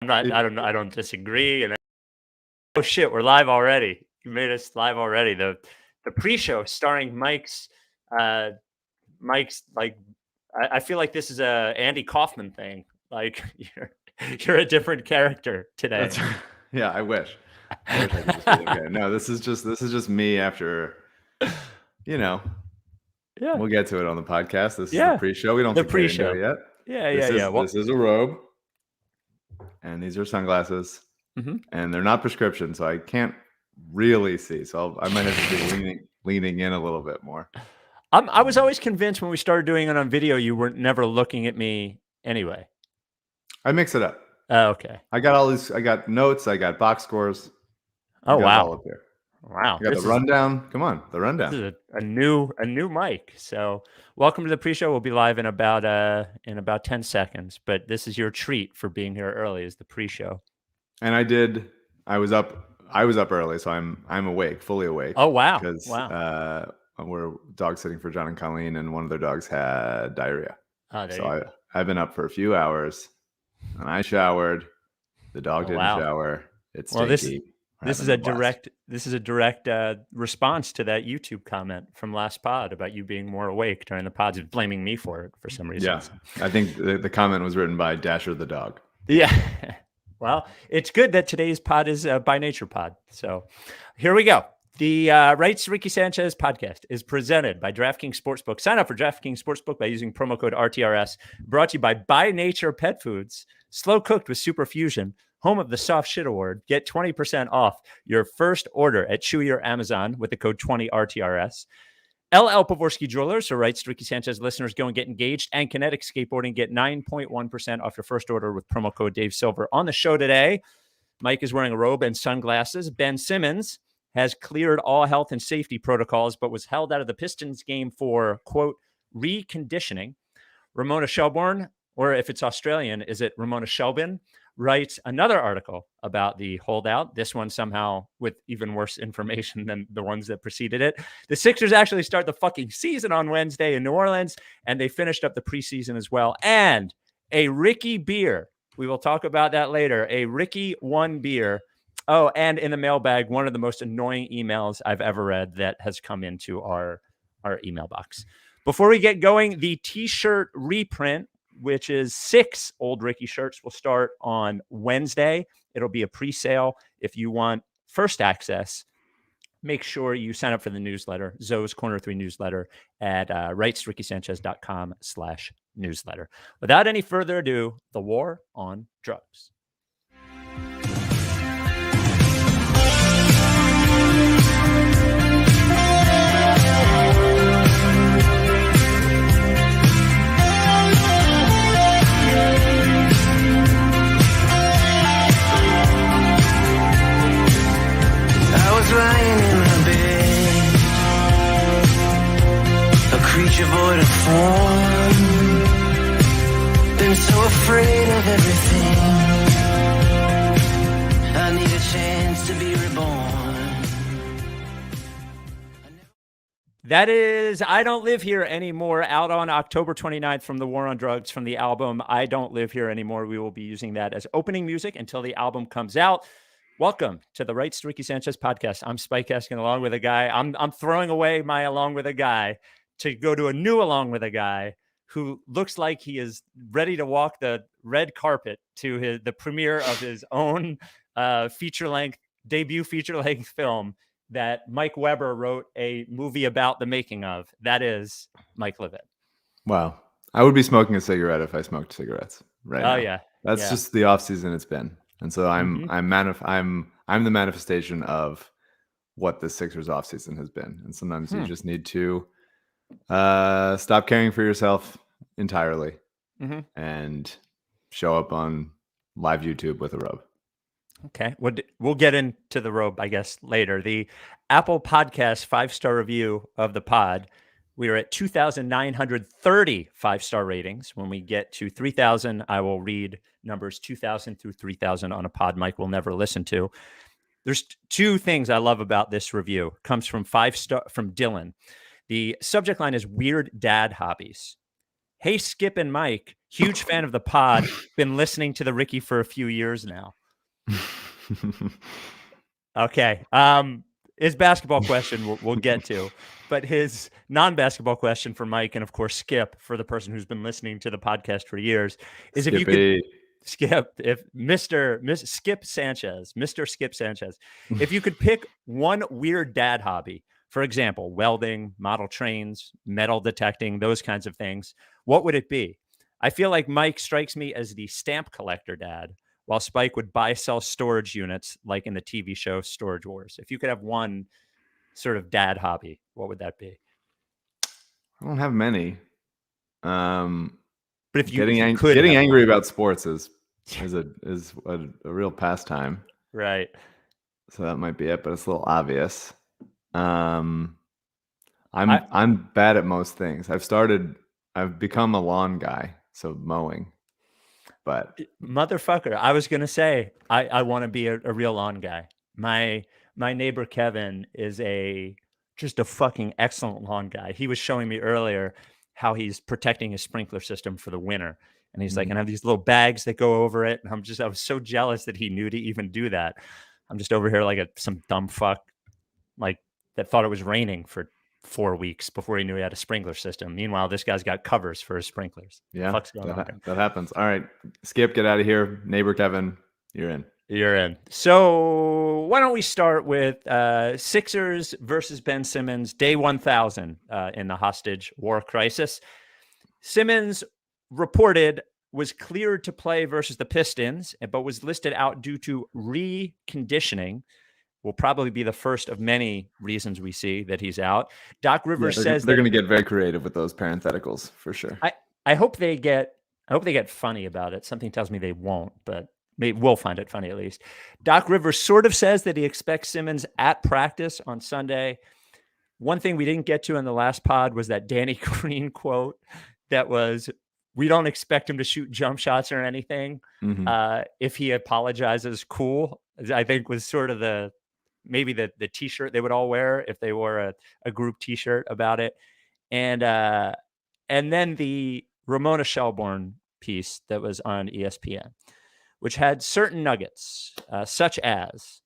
I don't disagree. And oh shit, we're live already. You made us live already. The pre-show starring Mike's like I feel like this is a Andy Kaufman thing. Like you're a different character today. Yeah, I wish I could just be okay. No, this is just me after, Yeah. We'll get to it on the podcast. This is the pre-show. We don't get into it yet. Yeah. This is a robe, and these are sunglasses, and they're not prescription, so I can't really see. So I might have to be leaning in a little bit more. I was always convinced when we started doing it on video, you were never looking at me anyway. I mix it up. Oh, okay. I got all these. I got notes. I got box scores. Oh, wow. All up there. Wow. I got the rundown. Come on, the rundown. This is a new mic. So welcome to the pre-show. We'll be live in about 10 seconds. But this is your treat for being here early, is the pre-show. And I was up early, so I'm awake, fully awake. Oh, wow. Because we're dog sitting for John and Colleen, and one of their dogs had diarrhea. I've been up for a few hours, and I showered. The dog didn't shower. It's stinky. This is a direct response to that YouTube comment from last pod about you being more awake during the pods, blaming me for it for some reason. Yeah, I think the comment was written by Dasher the dog. Yeah. Well, it's good that today's pod is a by nature pod. So here we go. The Rights to Ricky Sanchez podcast is presented by DraftKings Sportsbook. Sign up for DraftKings Sportsbook by using promo code RTRS. Brought to you by Nature Pet Foods. Slow cooked with Super Fusion, home of the Soft Shit Award. Get 20% off your first order at Chewy or Amazon with the code 20RTRS. LL Pavorsky Jewelers, so Rights to Ricky Sanchez listeners, go and get engaged. And Kinetic Skateboarding, get 9.1% off your first order with promo code Dave Silver. On the show today, Mike is wearing a robe and sunglasses. Ben Simmons has cleared all health and safety protocols, but was held out of the Pistons game for, quote, reconditioning. Ramona Shelbourne, or if it's Australian, is it Ramona Shelbourne, writes another article about the holdout. This one somehow with even worse information than the ones that preceded it. The Sixers actually start the fucking season on Wednesday in New Orleans, and they finished up the preseason as well. And a Ricky beer. We will talk about that later. A Ricky One beer. Oh, and in the mailbag, one of the most annoying emails I've ever read that has come into our email box. Before we get going, the t-shirt reprint, which is 6 Old Ricky shirts, will start on Wednesday. It'll be a pre-sale. If you want first access, make sure you sign up for the newsletter, Zoe's Corner 3 newsletter at rightstorickysanchez.com/newsletter. Without any further ado, the war on drugs. Lying in my bed, a creature void of form, been so afraid of everything, I need a chance to be reborn. That is I Don't Live Here Anymore, out on October 29th from the War on Drugs, from the album I Don't Live Here Anymore. We will be using that as opening music until the album comes out. Welcome to the Rights to Ricky Sanchez podcast. I'm Spike Eskin, along with a guy. I'm throwing away my along with a guy to go to a new along with a guy who looks like he is ready to walk the red carpet to the premiere of his own debut feature-length film that Mike Weber wrote a movie about the making of. That is Mike Levitt. Wow. I would be smoking a cigarette if I smoked cigarettes right now. Oh, yeah. That's just the off season it's been. And so I'm the manifestation of what the Sixers offseason has been. And sometimes you just need to stop caring for yourself entirely and show up on live YouTube with a robe. Okay. We'll get into the robe, I guess, later. The Apple Podcast 5-star review of the pod. We are at 2,930 5-star ratings. When we get to 3,000, I will read numbers 2,000 through 3,000 on a pod Mike will never listen to. There's 2 things I love about this review. It comes from 5-star from Dylan. The subject line is weird dad hobbies. Hey, Skip and Mike, huge fan of the pod. Been listening to the Ricky for a few years now. Okay. His basketball question we'll get to, but his non-basketball question for Mike and of course Skip, for the person who's been listening to the podcast for years, is Skippy. if you could Skip, if Mr. Skip Sanchez, if you could pick one weird dad hobby, for example, welding, model trains, metal detecting, those kinds of things, what would it be? I feel like Mike strikes me as the stamp collector dad, while Spike would buy, sell storage units like in the TV show Storage Wars. If you could have one sort of dad hobby, what would that be? I don't have many. But if you getting angry about sports is a real pastime, right? So that might be it, but it's a little obvious. I'm bad at most things. I've become a lawn guy, so mowing. But motherfucker, I was gonna say I want to be a real lawn guy. My neighbor Kevin is just a fucking excellent lawn guy. He was showing me earlier how he's protecting his sprinkler system for the winter. And he's like, and I have these little bags that go over it. And I was so jealous that he knew to even do that. I'm just over here like some dumb fuck, like that thought it was raining for 4 weeks before he knew he had a sprinkler system. Meanwhile, this guy's got covers for his sprinklers. Yeah, that happens. All right, Skip, get out of here. Neighbor Kevin, you're in. You're in. So why don't we start with Sixers versus Ben Simmons, day 1000 in the hostage war crisis. Simmons was cleared to play versus the Pistons, but was listed out due to reconditioning. Will probably be the first of many reasons we see that he's out. Doc Rivers says they're going to get very creative with those parentheticals for sure. I hope they get funny about it. Something tells me they won't, but maybe we'll find it funny at least. Doc Rivers sort of says that he expects Simmons at practice on Sunday. One thing we didn't get to in the last pod was that Danny Green quote that was, "We don't expect him to shoot jump shots or anything. If he apologizes, cool." I think was sort of maybe the t-shirt they would all wear if they wore a group t-shirt about it. And then the Ramona Shelbourne piece that was on ESPN, which had certain nuggets, such as,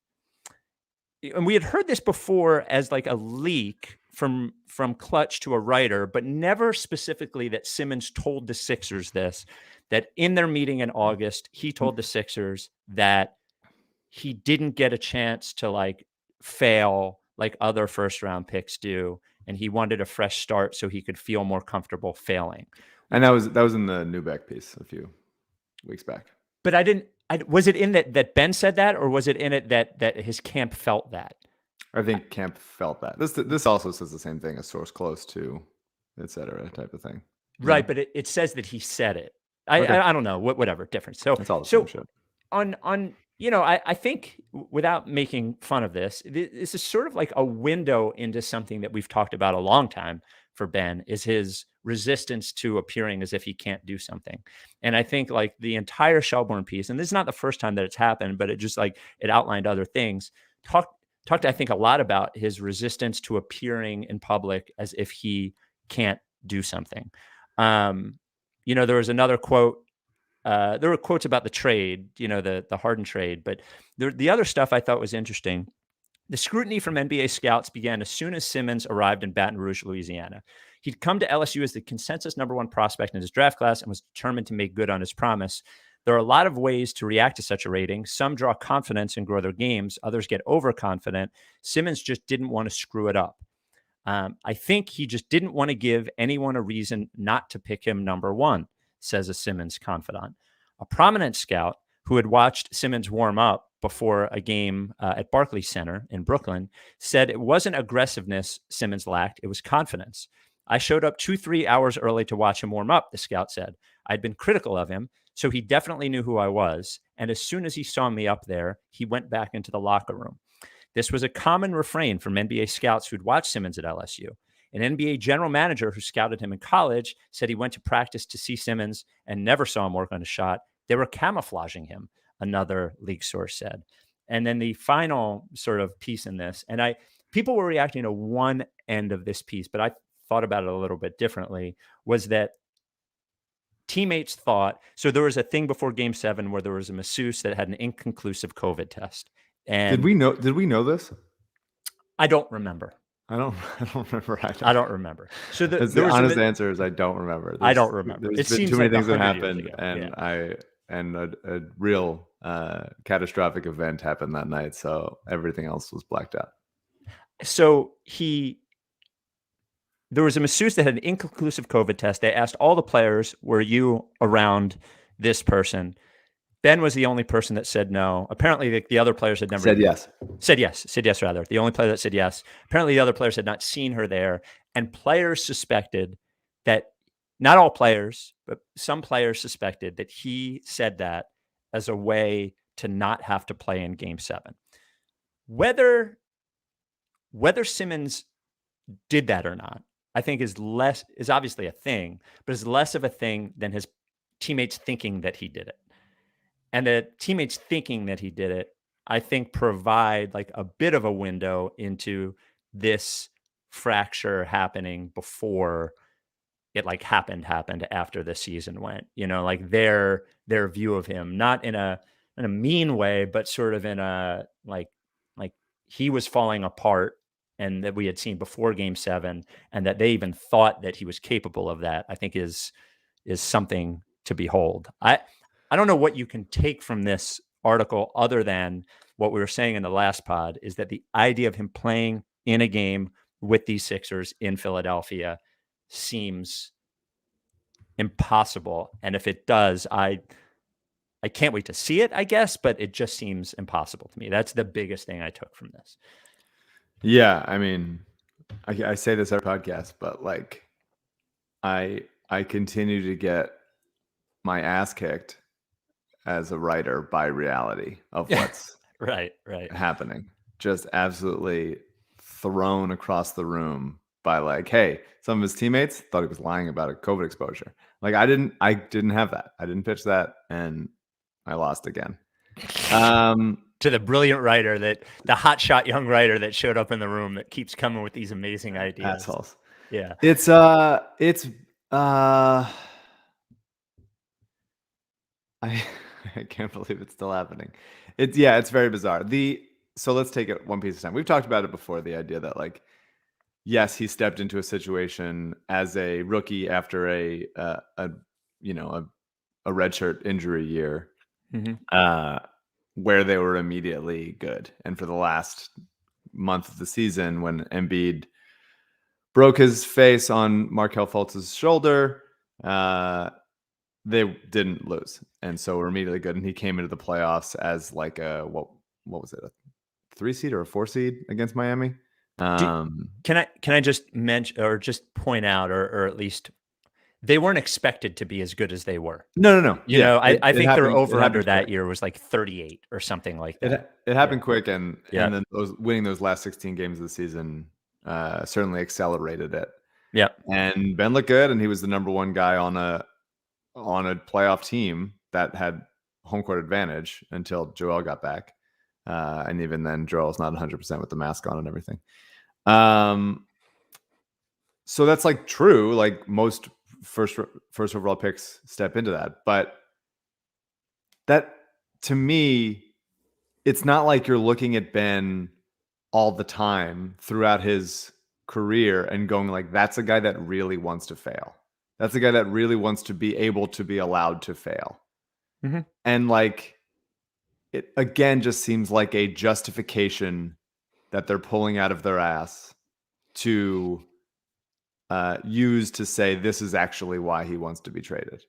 and we had heard this before as like a leak from Clutch to a writer, but never specifically that Simmons told the Sixers that in their meeting in August, he told the Sixers that he didn't get a chance to like fail like other first round picks do. And he wanted a fresh start so he could feel more comfortable failing. And that was in the Newbeck piece a few weeks back. But was it in that Ben said that, or was it in it that his camp felt that? I think camp felt that. This also says the same thing, a source close to, et cetera, type of thing. Right, but it says that he said it. I don't know, whatever, difference. So it's all the same shit. On I think without making fun of this is sort of like a window into something that we've talked about a long time for Ben, is his resistance to appearing as if he can't do something. And I think like the entire Shelbourne piece, and this is not the first time that it's happened, but it just like it outlined other things, talked I think a lot about his resistance to appearing in public as if he can't do something. There was another quote. There were quotes about the trade, the Harden trade, but the other stuff I thought was interesting. The scrutiny from NBA scouts began as soon as Simmons arrived in Baton Rouge, Louisiana. He'd come to LSU as the consensus #1 prospect in his draft class and was determined to make good on his promise. There are a lot of ways to react to such a rating. Some draw confidence and grow their games. Others get overconfident. Simmons just didn't want to screw it up. I think he just didn't want to give anyone a reason not to pick him #1, says a Simmons confidant. A prominent scout who had watched Simmons warm up before a game at Barclays Center in Brooklyn said it wasn't aggressiveness Simmons lacked, it was confidence. I showed up 2-3 hours early to watch him warm up, the scout said. I'd been critical of him, so he definitely knew who I was. And as soon as he saw me up there, he went back into the locker room. This was a common refrain from NBA scouts who'd watched Simmons at LSU. An NBA general manager who scouted him in college said he went to practice to see Simmons and never saw him work on a shot. They were camouflaging him, another league source said. And then the final sort of piece in this, and people were reacting to one end of this piece, but I thought about it a little bit differently, was that teammates thought, so there was a thing before Game 7 where there was a masseuse that had an inconclusive COVID test. And Did we know this? I don't remember. I don't remember either. I don't remember. So the honest answer is I don't remember. I don't remember. There's It been seems too many like things that 100 years happened, ago. and a real catastrophic event happened that night, so everything else was blacked out. So there was a masseuse that had an inconclusive COVID test. They asked all the players, were you around this person? Ben was the only person that said no. Apparently, the other players had never Said yes. Said yes, rather. The only player that said yes. Apparently, the other players had not seen her there. And players suspected that, not all players, but some players suspected that he said that as a way to not have to play in Game 7. Whether Simmons did that or not, I think is obviously a thing, but is less of a thing than his teammates thinking that he did it. And the teammates thinking that he did it, I think, provide like a bit of a window into this fracture happening before it like happened after the season went. Like their view of him, not in a mean way, but sort of in a like he was falling apart, and that we had seen before Game 7, and that they even thought that he was capable of that, I think is something to behold. I don't know what you can take from this article other than what we were saying in the last pod, is that the idea of him playing in a game with these Sixers in Philadelphia seems impossible. And if it does, I can't wait to see it, I guess, but it just seems impossible to me. That's the biggest thing I took from this. Yeah, I mean, I say this every podcast, but like I continue to get my ass kicked as a writer by reality of what's right happening. Just absolutely thrown across the room by like, hey, some of his teammates thought he was lying about a COVID exposure. Like I didn't have that. I didn't pitch that, and I lost again. To the brilliant writer, the hotshot young writer that showed up in the room that keeps coming with these amazing ideas. Assholes. Yeah. It's I can't believe it's still happening. It's very bizarre. So let's take it one piece at a time. We've talked about it before, the idea that like, yes, he stepped into a situation as a rookie after a redshirt injury year, where they were immediately good. And for the last month of the season, when Embiid broke his face on Markelle Fultz's shoulder, they didn't lose, and so we're immediately good. And he came into the playoffs as like a what was it, a 3 seed or a 4 seed against Miami? Can I just mention or just point out, or at least they weren't expected to be as good as they were. No. I think happened, their over-under that quick. year was like 38 or something like that. It happened quick, and then winning those last 16 games of the season certainly accelerated it. Yeah, and Ben looked good, and he was the number one guy on a playoff team that had home court advantage until Joel got back. And even then, Joel's not 100% with the mask on and everything. So that's like true. Like most first overall picks step into that. But that, to me, it's not like you're looking at Ben all the time throughout his career and going like, that's a guy that really wants to fail. That's a guy that really wants to be able to be allowed to fail. Mm-hmm. And like, it again just seems like a justification that they're pulling out of their ass to use to say this is actually why he wants to be traded.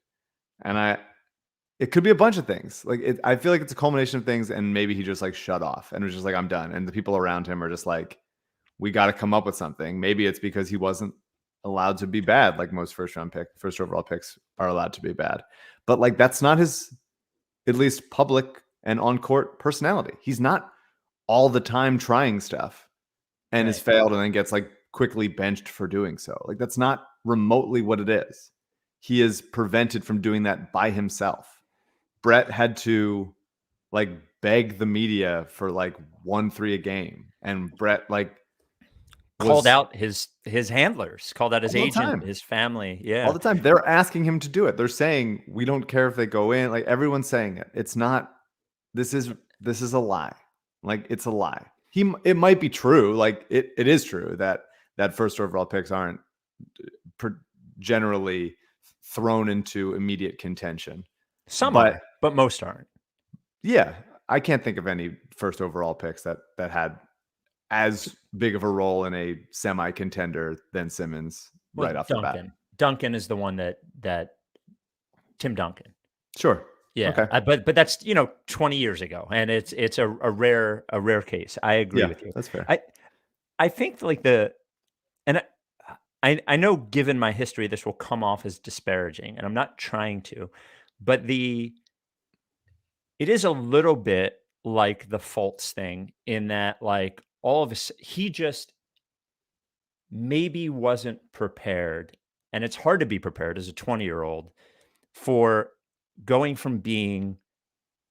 And it could be a bunch of things. Like I feel like it's a culmination of things, and maybe he just like shut off and was just like, I'm done. And the people around him are just like, we got to come up with something. Maybe it's because he wasn't allowed to be bad, like most first overall picks are allowed to be bad. But like that's not his, at least public and on court personality. He's not all the time trying stuff and has failed and then gets like quickly benched for doing so. Like that's not remotely what it is. He is prevented from doing that by himself. Brett had to like beg the media for like 1-3 a game, and Brett like called out his handlers, called out his agent, his family. Yeah. All the time. They're asking him to do it. They're saying, we don't care if they go in. Like, everyone's saying it. It's not, this is a lie. Like, it's a lie. It might be true. Like, it is true that first overall picks aren't generally thrown into immediate contention. Some are, but most aren't. Yeah. I can't think of any first overall picks that had as big of a role in a semi-contender than Simmons right off the bat. Duncan is the one that Tim Duncan. Sure. Yeah. Okay. But that's 20 years ago, and it's a rare case. I agree with you. That's fair. I think I know, given my history, this will come off as disparaging, and I'm not trying to, but it is a little bit like the Fultz thing in that, like, all of us, he just maybe wasn't prepared, and it's hard to be prepared as a 20-year-old for going from being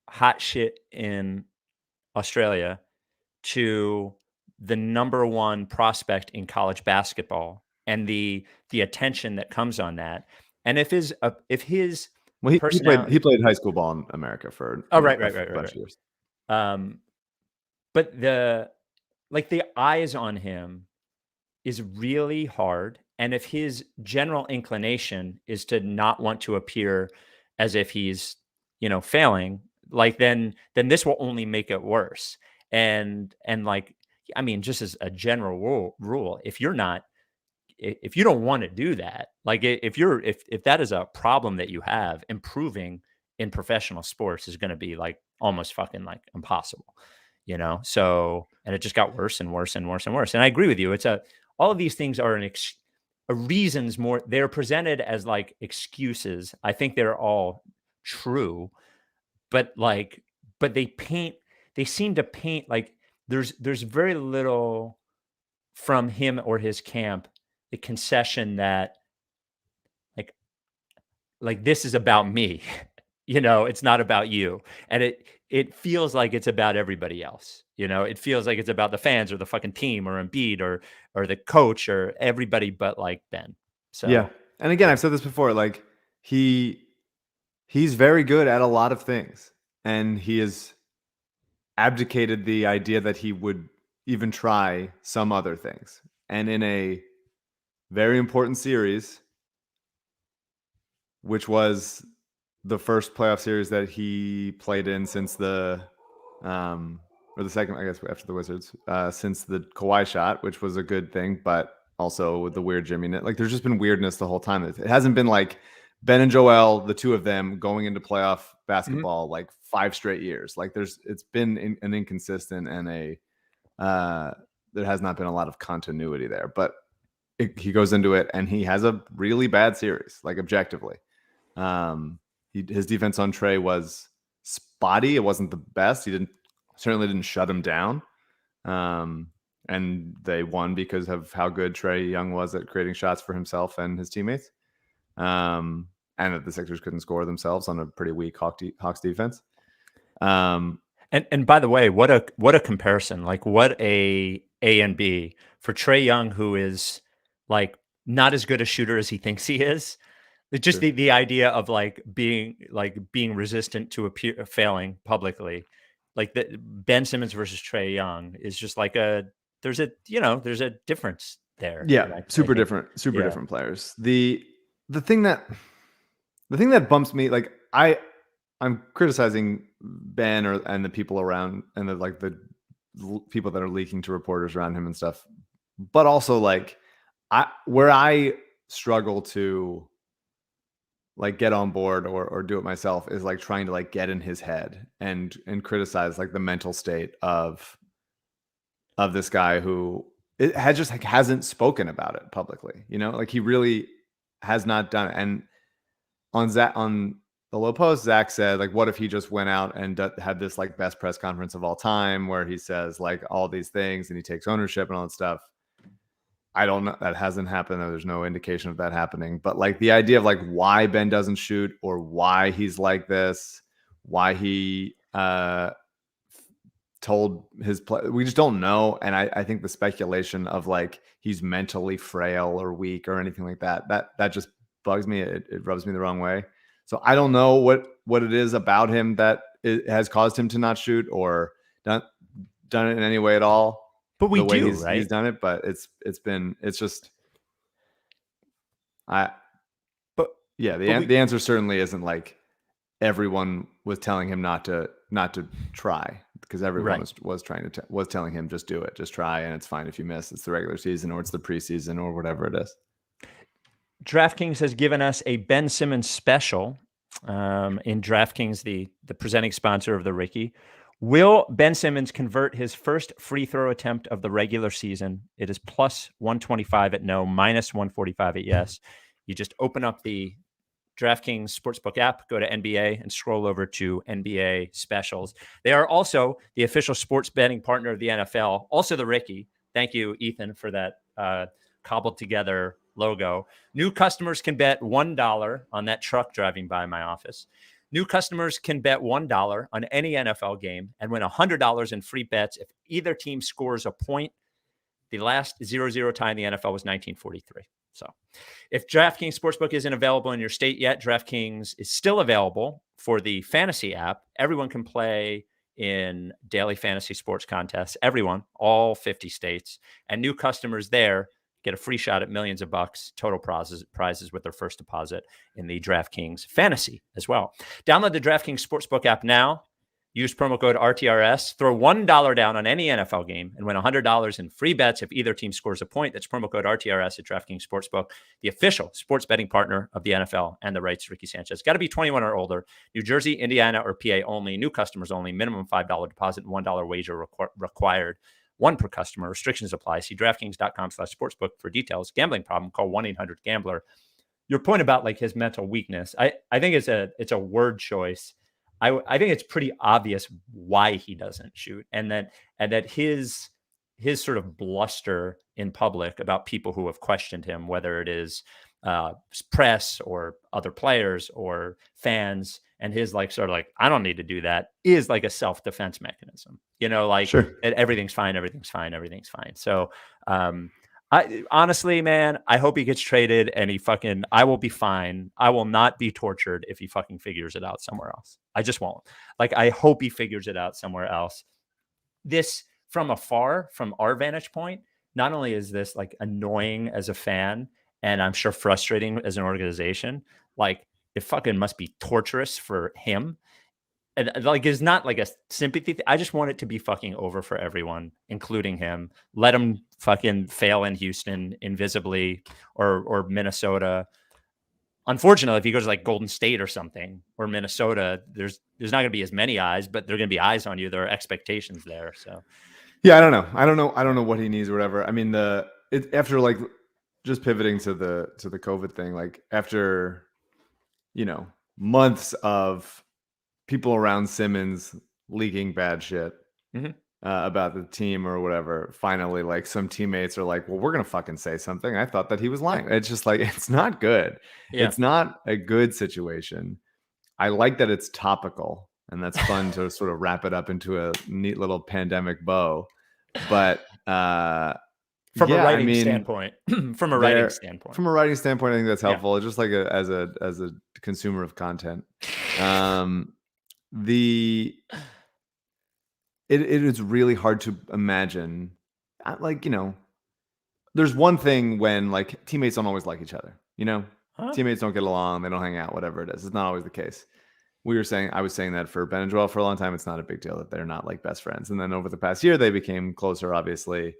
hot shit in Australia to the number one prospect in college basketball, and the attention that comes on that. And if his he played high school ball in America for a bunch of years. But the eyes on him is really hard. And if his general inclination is to not want to appear as if he's, failing, like, then this will only make it worse. And like, I mean, just as a general rule, if you don't want to do that, like, if that is a problem that you have, improving in professional sports is going to be like almost fucking like impossible, So, and it just got worse and worse and worse and worse. And I agree with you. All of these things are reasons more. They're presented as like excuses. I think they're all true, but they seem to paint like there's very little from him or his camp, the concession that like this is about me, it's not about you. And it feels like it's about everybody else. It feels like it's about the fans or the fucking team or Embiid or the coach or everybody but like Ben. So yeah. And again, I've said this before, like he's very good at a lot of things, and he has abdicated the idea that he would even try some other things. And in a very important series, which was the first playoff series that he played in since or the second, I guess, after the Wizards, since the Kawhi shot, which was a good thing, but also with the weird Jimmy, like, there's just been weirdness the whole time. It hasn't been like Ben and Joel, the two of them, going into playoff basketball like 5 straight years. Like, it's been an inconsistent and there has not been a lot of continuity there. But he goes into it and he has a really bad series, like, objectively. His defense on Trey was spotty. It wasn't the best. He certainly didn't shut him down. And they won because of how good Trae Young was at creating shots for himself and his teammates. And that the Sixers couldn't score themselves on a pretty weak Hawks defense. And by the way, what a comparison! Like, what a and B for Trae Young, who is like not as good a shooter as he thinks he is. It's just the idea of being resistant to failing publicly, like Ben Simmons versus Trae Young is just like there's a difference there. Yeah, super different players. The thing that bumps me, like, I'm criticizing Ben and the people around, and the people that are leaking to reporters around him and stuff, but also like where I struggle to like get on board or do it myself is like trying to like get in his head and criticize like the mental state of this guy who hasn't spoken about it publicly, like he really has not done it. And on the Low Post, Zach said, like, what if he just went out and had this like best press conference of all time where he says like all these things and he takes ownership and all that stuff. I don't know. That hasn't happened. There's no indication of that happening. But like the idea of like why Ben doesn't shoot or why he's like this, why he told his play. We just don't know. And I think the speculation of like he's mentally frail or weak or anything like that just bugs me. It rubs me the wrong way. So I don't know what it is about him that it has caused him to not shoot or done it in any way at all. But we do, right? He's done it, but the answer certainly isn't like everyone was telling him not to try, because everyone was telling him just do it, just try, and it's fine if you miss. It's the regular season or it's the preseason or whatever it is. DraftKings has given us a Ben Simmons special in DraftKings, the presenting sponsor of the Ricky. Will Ben Simmons convert his first free throw attempt of the regular season? It is plus 125 at no, minus 145 at yes. You just open up the DraftKings Sportsbook app, go to NBA, and scroll over to NBA specials. They are also the official sports betting partner of the NFL, also the Ricky. Thank you, Ethan, for that cobbled together logo. New customers can bet $1 on that truck driving by my office. New customers can bet $1 on any NFL game and win $100 in free bets if either team scores a point. The last 0-0 tie in the NFL was 1943. So if DraftKings Sportsbook isn't available in your state yet, DraftKings is still available for the fantasy app. Everyone can play in daily fantasy sports contests. Everyone, all 50 states. And new customers there get a free shot at millions of bucks total prizes with their first deposit in the DraftKings fantasy as well. Download the DraftKings Sportsbook app now. Use promo code RTRS. Throw $1 down on any NFL game and win $100 in free bets if either team scores a point. That's promo code RTRS at DraftKings Sportsbook, the official sports betting partner of the NFL and the Rights to Ricky Sanchez. Got to be 21 or older. New Jersey, Indiana, or PA only. New customers only. Minimum $5 deposit and $1 wager required. One per customer. Restrictions apply. See DraftKings.com/sportsbook for details. Gambling problem? Call 1-800-GAMBLER. Your point about like his mental weakness, I think it's a word choice. I think it's pretty obvious why he doesn't shoot, and that his sort of bluster in public about people who have questioned him, whether it is press or other players or fans, and his like sort of like, I don't need to do that, is like a self-defense mechanism, like sure. Everything's fine. So I honestly, man, I hope he gets traded and I will be fine. I will not be tortured if he fucking figures it out somewhere else. I just won't. Like, I hope he figures it out somewhere else. This, from afar, from our vantage point, not only is this like annoying as a fan, and I'm sure frustrating as an organization, like it fucking must be torturous for him. And like, it's not like a sympathy thing. I just want it to be fucking over for everyone, including him. Let him fucking fail in Houston invisibly or Minnesota. Unfortunately, if he goes to like Golden State or something or Minnesota, there's not going to be as many eyes, but there are going to be eyes on you. There are expectations there. So, yeah, I don't know what he needs or whatever. I mean, after like just pivoting to the COVID thing, like after months of people around Simmons leaking bad shit about the team or whatever, finally, like some teammates are like, well, we're going to fucking say something. I thought that he was lying. It's just like, it's not good. Yeah. It's not a good situation. I like that it's topical, and that's fun to sort of wrap it up into a neat little pandemic bow. But from a writing standpoint, I think that's helpful. Just like as a consumer of content. It is really hard to imagine, like, there's one thing when like teammates don't always like each other, teammates don't get along, they don't hang out, whatever it is. It's not always the case. I was saying that for Ben and Joel for a long time. It's not a big deal that they're not like best friends. And then over the past year, they became closer, obviously.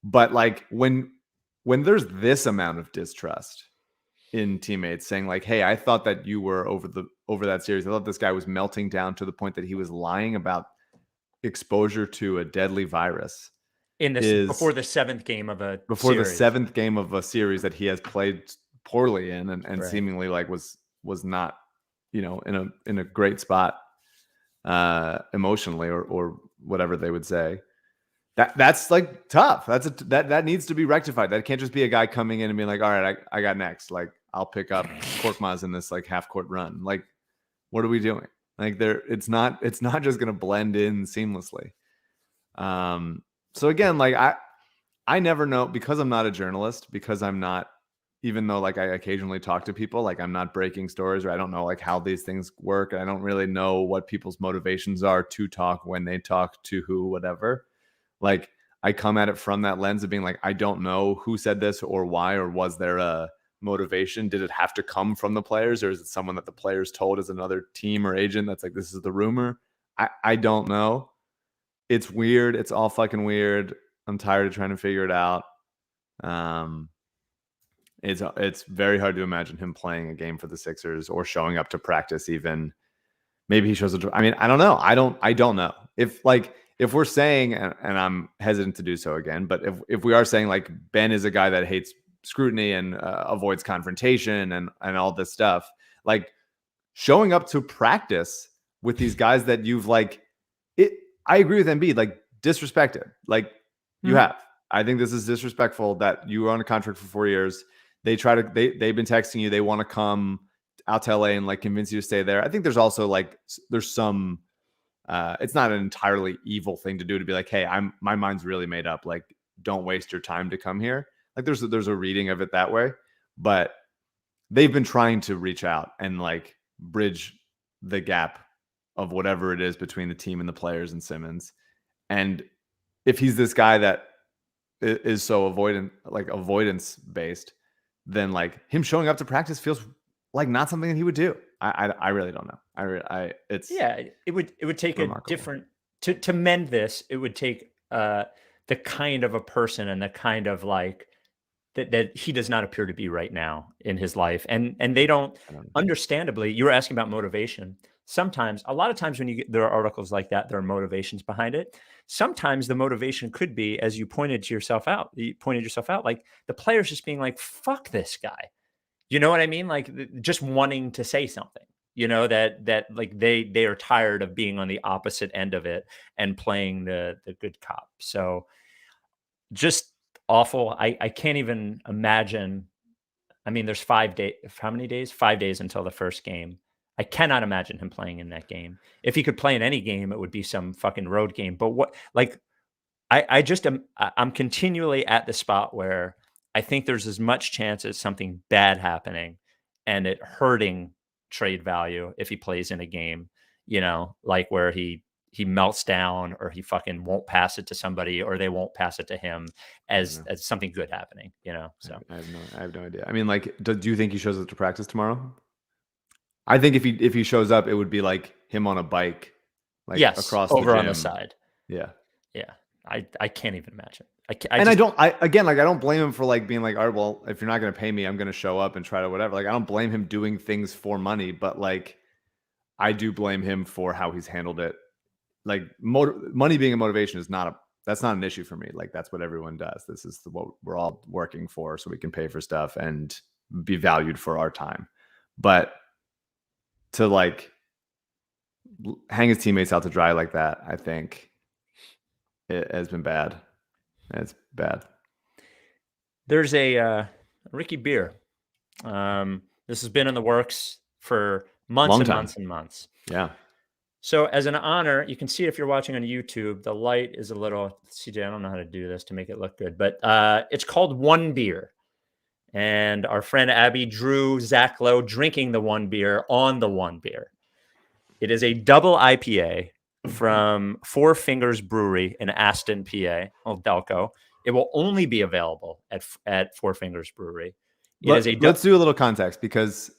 But like when there's this amount of distrust in teammates saying like, hey, I thought that you were over that series. I thought this guy was melting down to the point that he was lying about exposure to a deadly virus before the seventh game of a series that he has played poorly in and right. Seemingly like was not, in a great spot emotionally or whatever they would say. That's like tough. That needs to be rectified. That can't just be a guy coming in and being like, all right, I got next. Like, I'll pick up Korkmaz in this like half court run. Like, what are we doing? Like, it's not just going to blend in seamlessly. So again, like I never know, because I'm not a journalist, because I'm not, even though like I occasionally talk to people, like I'm not breaking stories, or I don't know like how these things work. I don't really know what people's motivations are to talk, when they talk, to who, whatever. Like I come at it from that lens of being like, I don't know who said this or why, or was there a motivation? Did it have to come from the players, or is it someone that the players told as another team or agent that's like, this is the rumor? I don't know. It's weird. It's all fucking weird. I'm tired of trying to figure it out. It's very hard to imagine him playing a game for the Sixers or showing up to practice even. Maybe he shows up. I mean, I don't know. I don't know. If we're saying, and I'm hesitant to do so again, but if we are saying like Ben is a guy that hates scrutiny and avoids confrontation and all this stuff, like showing up to practice with these guys that you've like, I agree with Embiid, like disrespected. Like you have. I think this is disrespectful that you were on a contract for 4 years. They've been texting you. They want to come out to LA and like convince you to stay there. I think there's also like, there's some, it's not an entirely evil thing to do, to be like, hey, my mind's really made up. Like, don't waste your time to come here. Like there's a reading of it that way, but they've been trying to reach out and like bridge the gap of whatever it is between the team and the players and Simmons. And if he's this guy that is so avoidance based, then like him showing up to practice feels like not something that he would do. I really don't know. It would take remarkable. A different to mend this. It would take the kind of a person and the kind of like that he does not appear to be right now in his life. And they don't understandably, you were asking about motivation. Sometimes, a lot of times when there are articles like that, there are motivations behind it. Sometimes the motivation could be, as you pointed yourself out, like the players just being like, fuck this guy. You know what I mean? Like just wanting to say something, you know, that like they are tired of being on the opposite end of it and playing the good cop. So just awful. I can't even imagine. I mean, there's 5 days. How many days? 5 days until the first game. I cannot imagine him playing in that game. If he could play in any game, it would be some fucking road game. But what, like, I'm continually at the spot where I think there's as much chance of something bad happening and it hurting trade value if he plays in a game, you know, like where he melts down or he fucking won't pass it to somebody or they won't pass it to him as something good happening, you know? So I have no idea. I mean, like, do you think he shows up to practice tomorrow? I think if he shows up, it would be like him on a bike, like across over the gym. On the side. Yeah. I can't even imagine. I don't blame him for like being like, all right, well, if you're not going to pay me, I'm going to show up and try to whatever. Like, I don't blame him doing things for money, but like, I do blame him for how he's handled it. Like, money being a motivation that's not an issue for me. Like, that's what everyone does. This is what we're all working for, so we can pay for stuff and be valued for our time. But to like hang his teammates out to dry like that, I think it has been bad. It's bad. There's a Ricky beer. This has been in the works for months and months. Yeah. So as an honor, you can see if you're watching on YouTube, the light is a little, CJ, I don't know how to do this to make it look good, but it's called One Beer. And our friend Abby drew Zach Lowe drinking the one beer on the one beer. It is a double IPA from Four Fingers Brewery in Aston, PA, Delco. It will only be available at Four Fingers Brewery. Let's do a little context because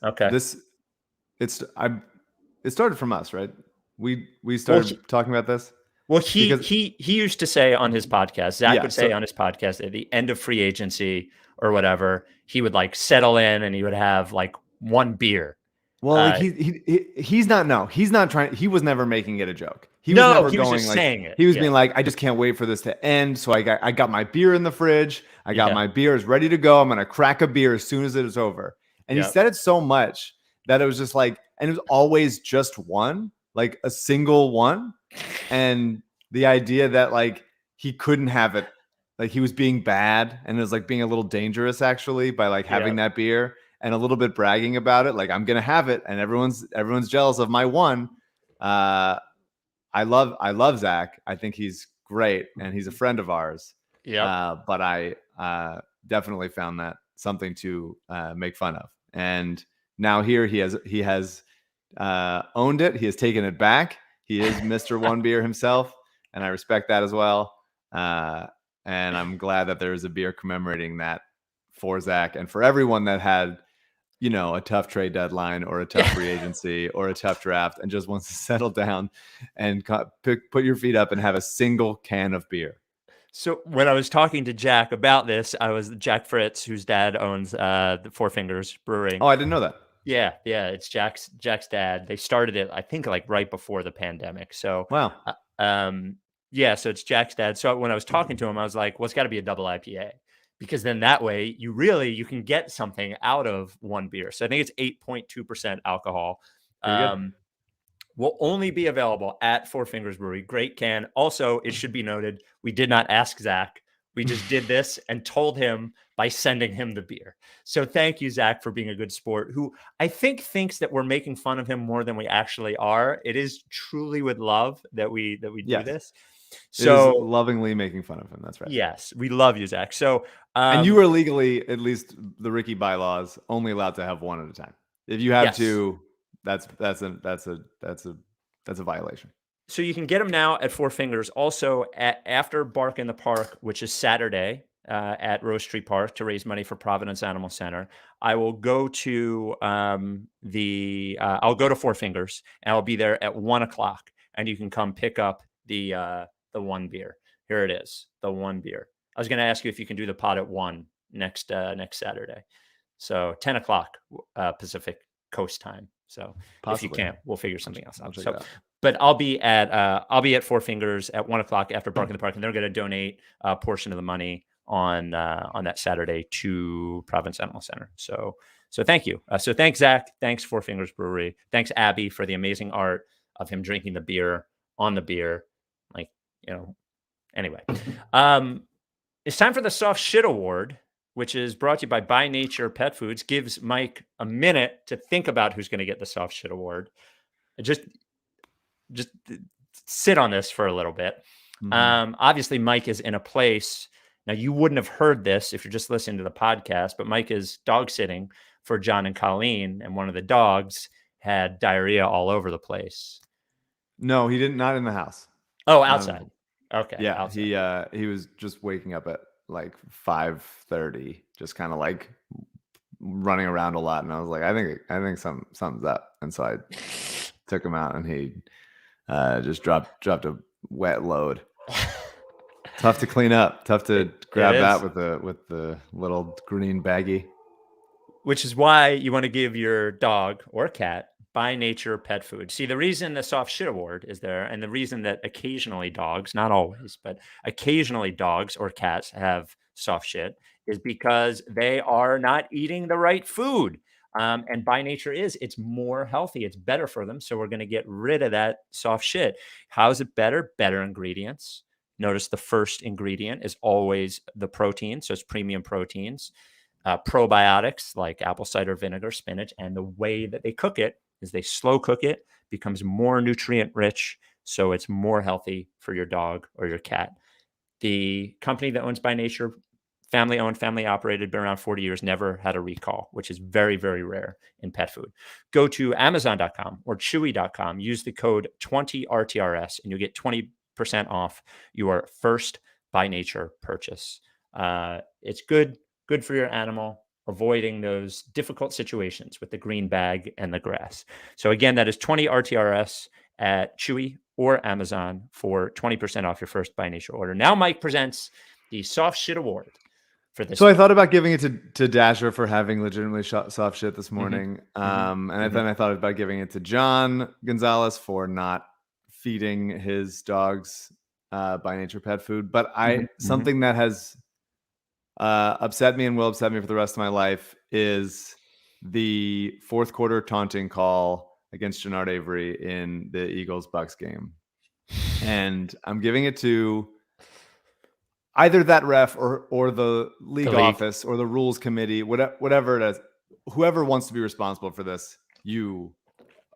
it started from us, right? We started talking about this. Well, he used to say on his podcast, Zach would say on his podcast at the end of free agency or whatever, he would like settle in and he would have like one beer. Well, he's not trying. He was never making it a joke. He was just saying it. He was being like, I just can't wait for this to end. So I got my beer in the fridge. I got my beers ready to go. I'm going to crack a beer as soon as it is over. And he said it so much that it was just like, and it was always just one, like a single one. And the idea that like he couldn't have it, like he was being bad and it was like being a little dangerous actually by like having that beer and a little bit bragging about it. Like, I'm going to have it. And everyone's jealous of my one. I love Zach. I think he's great, and he's a friend of ours. Yeah. But I definitely found that something to make fun of. And now here he has owned it. He has taken it back. He is Mr. One Beer himself, and I respect that as well. And I'm glad that there is a beer commemorating that for Zach and for everyone that had, a tough trade deadline or a tough free agency or a tough draft and just wants to settle down and put your feet up and have a single can of beer. So when I was talking to Jack about this, I was Jack Fritz, whose dad owns the Four Fingers Brewery. Oh, I didn't know that. Yeah, it's Jack's dad. They started it, I think, like right before the pandemic. So Wow. yeah, so it's Jack's dad. So when I was talking to him, I was like, well, it's got to be a double IPA, because then that way you can get something out of one beer. So I think it's 8.2% alcohol. Will only be available at Four Fingers Brewery. Great can. Also, it should be noted, we did not ask Zach. We just did this and told him by sending him the beer. So thank you, Zach, for being a good sport, who I think thinks that we're making fun of him more than we actually are. It is truly with love that we do this. So it is lovingly making fun of him. That's right. Yes, we love you, Zach. So and you are legally, at least the Ricky bylaws, only allowed to have one at a time. If you have two, that's a violation. So you can get them now at Four Fingers. Also, after Bark in the Park, which is Saturday at Rose Street Park to raise money for Providence Animal Center, I will go to I'll go to Four Fingers, and I'll be there at 1:00, and you can come pick up the one beer. Here it is, the one beer. I was going to ask you if you can do the pod at 1 next Saturday. So 10:00 Pacific Coast time. So Possibly. If you can't, we'll figure something else out. So, but I'll be at Four Fingers at 1:00 after Bark in the Park, and they're going to donate a portion of the money on that Saturday to Providence Animal Center. So thank you. So thanks, Zach. Thanks, Four Fingers Brewery. Thanks, Abby, for the amazing art of him drinking the beer on the beer. Anyway, it's time for the Soft Shit Award, which is brought to you by Nature Pet Foods. Gives Mike a minute to think about who's going to get the Soft Shit Award. Just sit on this for a little bit. Mm-hmm. Obviously, Mike is in a place. Now, you wouldn't have heard this if you're just listening to the podcast, but Mike is dog sitting for John and Colleen, and one of the dogs had diarrhea all over the place. No, he didn't. Not in the house. Oh, outside. Okay. Yeah, outside. He was just waking up at like 5:30, just kind of like running around a lot, and I was like, I think something's up, and so I took him out, and he just dropped a wet load. Tough to clean up. Tough to grab that with the little green baggie. Which is why you want to give your dog or cat By Nature pet food. See, the reason the Soft Shit Award is there, and the reason that occasionally dogs, not always, but occasionally dogs or cats have soft shit, is because they are not eating the right food. And By Nature it's more healthy. It's better for them. So we're going to get rid of that soft shit. How is it better? Better ingredients. Notice the first ingredient is always the protein. So it's premium proteins, probiotics like apple cider vinegar, spinach, and the way that they cook it is they slow cook it, becomes more nutrient rich. So it's more healthy for your dog or your cat. The company that owns By Nature, family owned, family operated, been around 40 years, never had a recall, which is very, very rare in pet food. Go to Amazon.com or Chewy.com, use the code 20RTRS, and you'll get 20% off your first By Nature purchase. It's good for your animal, avoiding those difficult situations with the green bag and the grass. So again, that is 20RTRS at Chewy or Amazon for 20% off your first By Nature order. Now Mike presents the Soft Shit Award for this. So I thought about giving it to Dasher for having legitimately soft shit this morning. And then I thought about giving it to John Gonzalez for not feeding his dogs By Nature pet food. But something that has upset me and will upset me for the rest of my life is the fourth quarter taunting call against Jannard Avery in the Eagles-Bucks game. And I'm giving it to either that ref or the league office or the rules committee, whatever it is, whoever wants to be responsible for this, you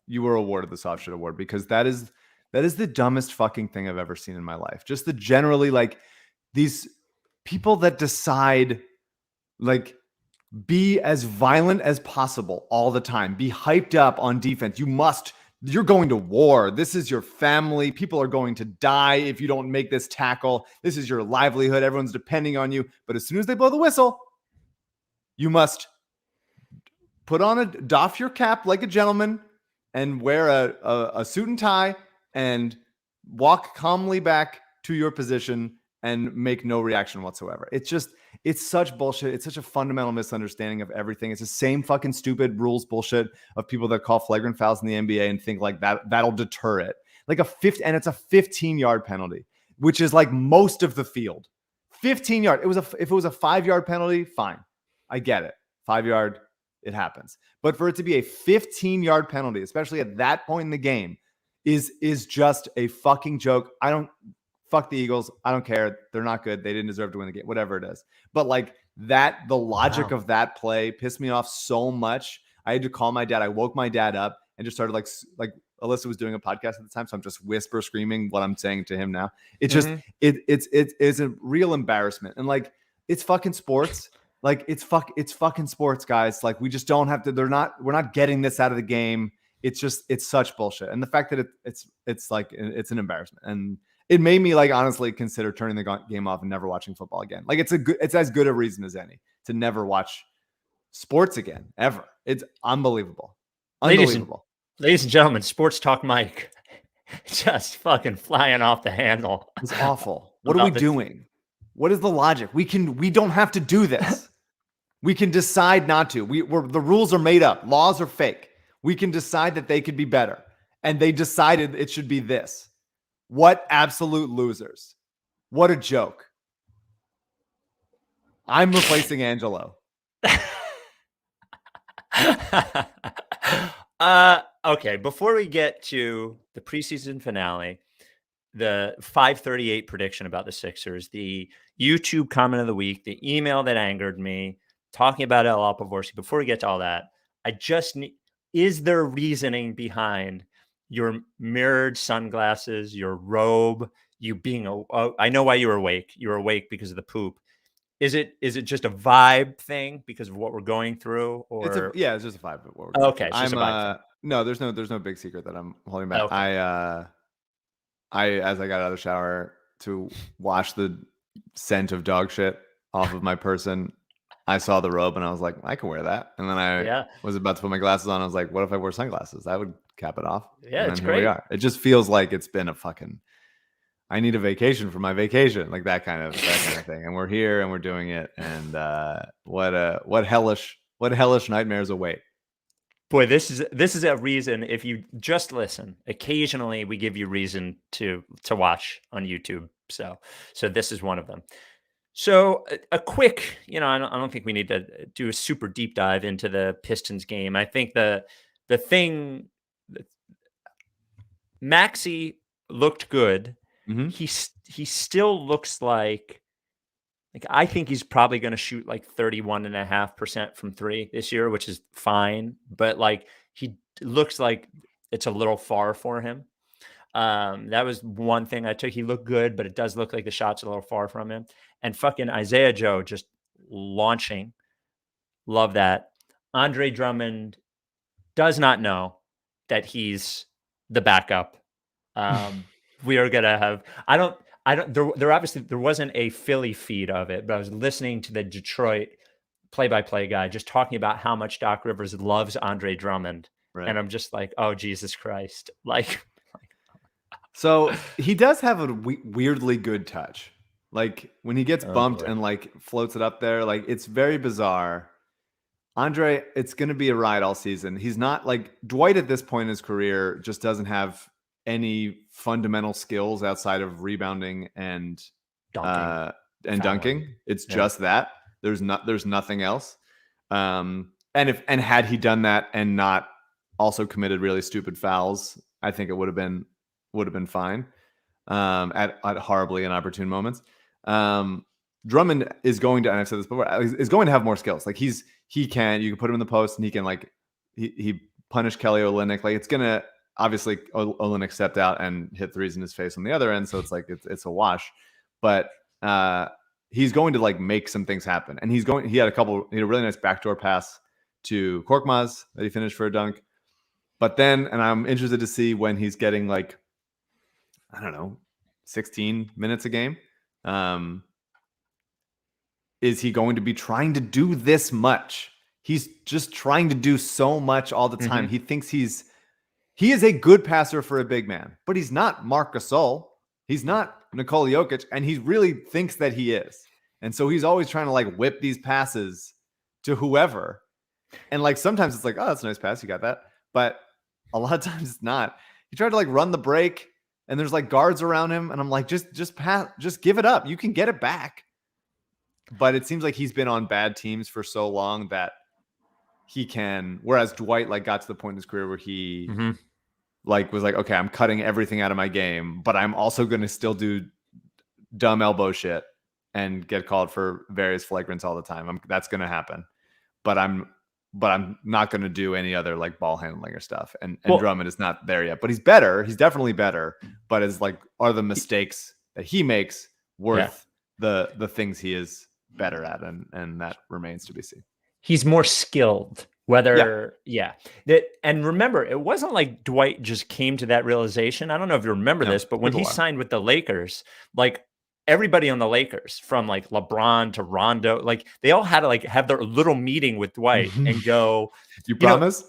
were awarded the Soft Shit Award, because that is That is the dumbest fucking thing I've ever seen in my life. Just the generally like these people that decide like be as violent as possible all the time. Be hyped up on defense. You're going to war. This is your family. People are going to die if you don't make this tackle. This is your livelihood. Everyone's depending on you. But as soon as they blow the whistle, you must doff your cap like a gentleman and wear a suit and tie and walk calmly back to your position and make no reaction whatsoever. It's such bullshit. It's such a fundamental misunderstanding of everything. It's the same fucking stupid rules bullshit of people that call flagrant fouls in the NBA and think like that'll deter it. Like and it's a 15-yard penalty, which is like most of the field. 15 yard. If it was a 5-yard penalty, fine. I get it. 5-yard, it happens. But for it to be a 15-yard penalty, especially at that point in the game, is just a fucking joke. Fuck the Eagles. I don't care. They're not good. They didn't deserve to win the game, whatever it is. But like the logic of that play pissed me off so much. I had to call my dad. I woke my dad up and just started like Alyssa was doing a podcast at the time. So I'm just whisper screaming what I'm saying to him now. It's just, it's a real embarrassment. And like, it's fucking sports. Like it's fucking sports, guys. Like we just don't have to, we're not getting this out of the game. It's such bullshit. And the fact that it's an embarrassment. And it made me like honestly consider turning the game off and never watching football again. Like it's as good a reason as any to never watch sports again ever. It's unbelievable. Unbelievable. Ladies and gentlemen, Sports Talk Mike just fucking flying off the handle. It's awful. What are we doing? What is the logic? We don't have to do this. We can decide not to. The rules are made up. Laws are fake. We can decide that they could be better. And they decided it should be this. What absolute losers. What a joke. I'm replacing Angelo. Okay, before we get to the preseason finale, the 538 prediction about the Sixers, the YouTube comment of the week, the email that angered me, talking about LL Pavorsky, before we get to all that, I just need, is there reasoning behind your mirrored sunglasses, your robe, you being I know why you were awake. You were awake because of the poop. Is it just a vibe thing because of what we're going through, or it's just a vibe of what we're going okay? through. No, there's no big secret that I'm holding back. Okay. As I got out of the shower to wash the scent of dog shit off of my person, I saw the robe and I was like, I can wear that. And then I was about to put my glasses on. I was like, what if I wore sunglasses? That would cap it off. Yeah, and it's here great. We are. It just feels like it's been I need a vacation for my vacation, like that kind of thing. And we're here and we're doing it. And what hellish nightmares await. Boy, this is a reason. If you just listen, occasionally we give you reason to watch on YouTube. So this is one of them. So a quick, I don't think we need to do a super deep dive into the Pistons game. I think the thing, Maxey looked good. Mm-hmm. He still looks like I think he's probably going to shoot like 31.5% from three this year, which is fine. But like he looks like it's a little far for him. That was one thing I took. He looked good, but it does look like the shot's a little far from him. And fucking Isaiah Joe just launching. Love that. Andre Drummond does not know that he's the backup. We are going to have, there wasn't a Philly feed of it, but I was listening to the Detroit play-by-play guy just talking about how much Doc Rivers loves Andre Drummond. Right. And I'm just like, oh, Jesus Christ. So he does have a weirdly good touch. Like when he gets bumped and like floats it up there, like it's very bizarre. Andre, it's going to be a ride all season. He's not like Dwight at this point in his career just doesn't have any fundamental skills outside of rebounding and dunking. It's just that there's nothing else. And had he done that and not also committed really stupid fouls, I think it would have been fine at horribly inopportune moments. Drummond is going to, and I've said this before, is going to have more skills. Like you can put him in the post and he can he punish Kelly Olynyk. Like obviously Olynyk stepped out and hit threes in his face on the other end, so it's like it's a wash. But he's going to like make some things happen, and he had a really nice backdoor pass to Korkmaz that he finished for a dunk. But then, and I'm interested to see when he's getting like, I don't know, 16 minutes a game. Is he going to be trying to do this much? He's just trying to do so much all the time. He thinks he is a good passer for a big man, but he's not Marc Gasol. He's not Nikola Jokic, and he really thinks that he is. And so he's always trying to like whip these passes to whoever. And like sometimes it's like, oh, that's a nice pass. You got that. But a lot of times it's not. He tried to like run the break and there's like guards around him. And I'm like, just pass, just give it up. You can get it back. But it seems like he's been on bad teams for so long that he can, whereas Dwight like got to the point in his career where he like was like, okay, I'm cutting everything out of my game, but I'm also going to still do dumb elbow shit and get called for various flagrants all the time. That's going to happen. But I'm not going to do any other like ball handling or stuff. And Drummond is not there yet, but he's better. He's definitely better. But is like, are the mistakes that he makes worth the things he is better at? And that remains to be seen. He's more skilled. And remember, it wasn't like Dwight just came to that realization. I don't know if you remember this, but when he signed with the Lakers, like everybody on the Lakers, from like LeBron to Rondo, like they all had to like have their little meeting with Dwight and go, you promise?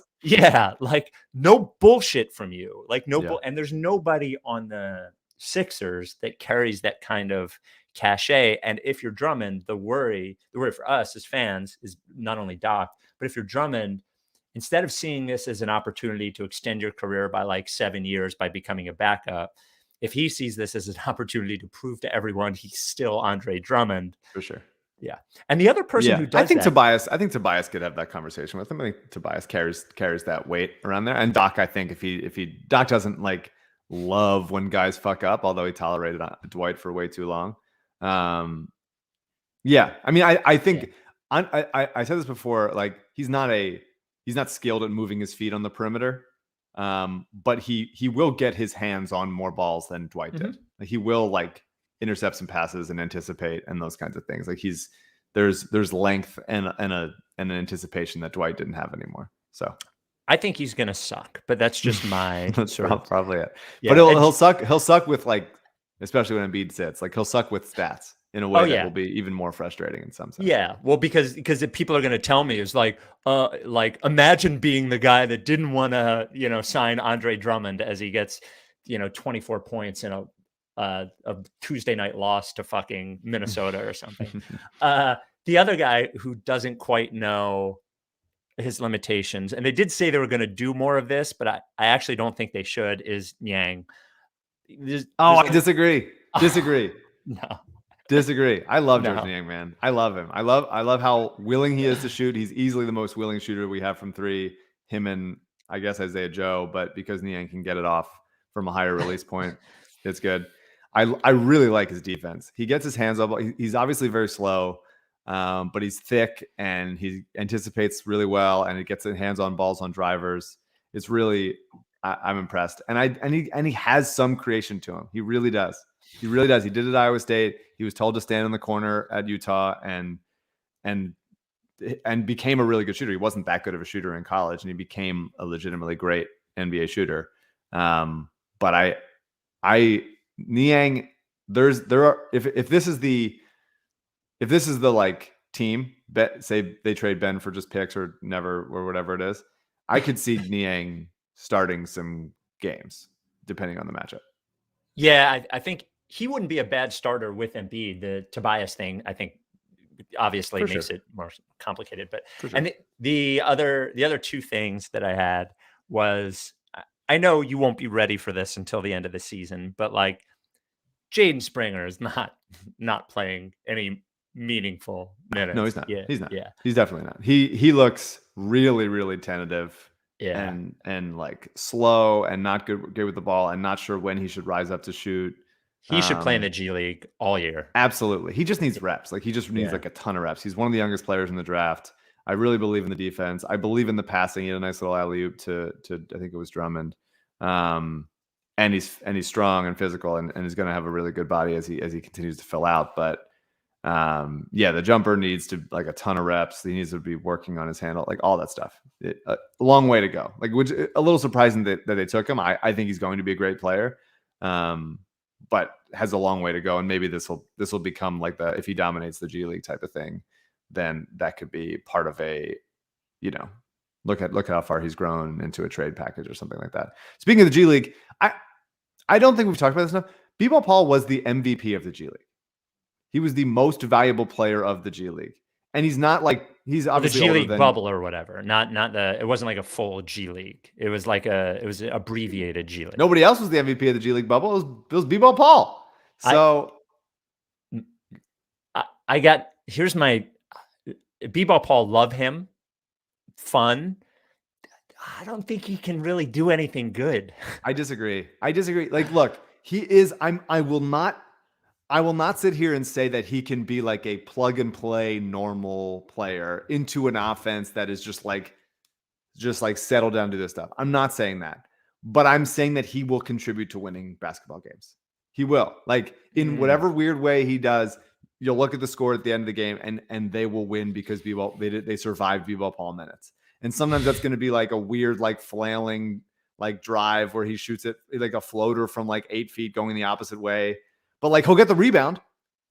Like no bullshit from you. Like and there's nobody on the Sixers that carries that kind of cachet. And if you're Drummond, the worry for us as fans is not only Doc, but if you're Drummond, instead of seeing this as an opportunity to extend your career by like 7 years by becoming a backup, if he sees this as an opportunity to prove to everyone he's still Andre Drummond. For sure. Yeah. And the other person who does Tobias could have that conversation with him. I think Tobias carries that weight around there. And Doc, I think if Doc doesn't like love when guys fuck up, although he tolerated Dwight for way too long. I mean, I think I said this before, like he's not skilled at moving his feet on the perimeter. But he will get his hands on more balls than Dwight did. Like he will like intercept some passes and anticipate and those kinds of things. Like there's length and an anticipation that Dwight didn't have anymore. So I think he's gonna suck, but that's just my that's probably it. Yeah, but he'll suck with like, especially when Embiid sits, like he'll suck with stats in a way that will be even more frustrating in some sense. Yeah, well, because if people are going to tell me is like imagine being the guy that didn't want to, sign Andre Drummond as he gets, 24 points in a Tuesday night loss to fucking Minnesota or something. The other guy who doesn't quite know his limitations, and they did say they were going to do more of this, but I actually don't think they should, is Niang. I disagree. No. Disagree. I love Georges Niang, man. I love him. I love how willing he is to shoot. He's easily the most willing shooter we have from three. Him and I guess Isaiah Joe, but because Niang can get it off from a higher release point, it's good. I really like his defense. He gets his hands up. He's obviously very slow, but he's thick and he anticipates really well, and he gets his hands on balls on drivers. It's really, I'm impressed. And he has some creation to him. He really does. He really does. He did it at Iowa State. He was told to stand in the corner at Utah and became a really good shooter. He wasn't that good of a shooter in college, and he became a legitimately great NBA shooter. But Niang, if this is the like team, say they trade Ben for just picks or never or whatever it is, I could see Niang starting some games depending on the matchup. Yeah, I think he wouldn't be a bad starter with Embiid. The Tobias thing, I think, obviously makes it more complicated. But and the other two things that I had was, I know you won't be ready for this until the end of the season, but like Jaden Springer is not playing any meaningful minutes. No, he's not. Yeah, he's not. Yeah, he's definitely not. He looks really, really tentative. Yeah, and like slow and not good with the ball and not sure when he should rise up to shoot. He should play in the G League all year. Absolutely. He just needs reps. Like he just needs like a ton of reps. He's one of the youngest players in the draft. I really believe in the defense. I believe in the passing. He had a nice little alley-oop to I think it was Drummond. And he's strong and physical and is going to have a really good body as he continues to fill out. But the jumper needs to like a ton of reps. He needs to be working on his handle, like all that stuff. A long way to go. Like, which a little surprising that they took him. I think he's going to be a great player, but has a long way to go. And maybe this will become like if he dominates the G League type of thing, then that could be part of a, look at how far he's grown into a trade package or something like that. Speaking of the G League, I don't think we've talked about this enough. B-Ball Paul was the MVP of the G League. He was the most valuable player of the G League. And he's not like, he's obviously the G League bubble or whatever. It wasn't like a full G League. It was like it was an abbreviated G League. Nobody else was the MVP of the G League bubble. It was B-Ball Paul. So here's my B-Ball Paul, love him. Fun. I don't think he can really do anything good. I disagree. Like, look, he is, I will not sit here and say that he can be like a plug and play normal player into an offense that is just like settle down, do this stuff. I'm not saying that, but I'm saying that he will contribute to winning basketball games. He will, like, in whatever weird way he does. You'll look at the score at the end of the game and they will win because they survived B-Ball Paul minutes. And sometimes that's going to be like a weird, like flailing, like drive where he shoots it like a floater from like 8 feet going the opposite way. But like he'll get the rebound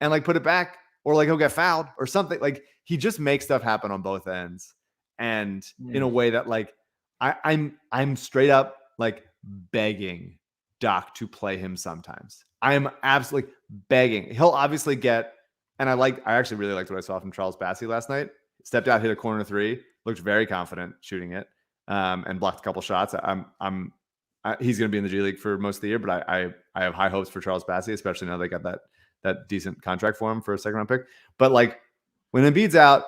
and like put it back, or like he'll get fouled or something. Like he just makes stuff happen on both ends. And in a way that like I'm straight up like begging Doc to play him sometimes. I'm absolutely begging. He'll obviously get, and I actually really liked what I saw from Charles Bassey last night. Stepped out, hit a corner three, looked very confident shooting it, and blocked a couple shots. He's going to be in the G League for most of the year, but I have high hopes for Charles Bassey, especially now they got that decent contract for him for a second round pick. But like when Embiid's out,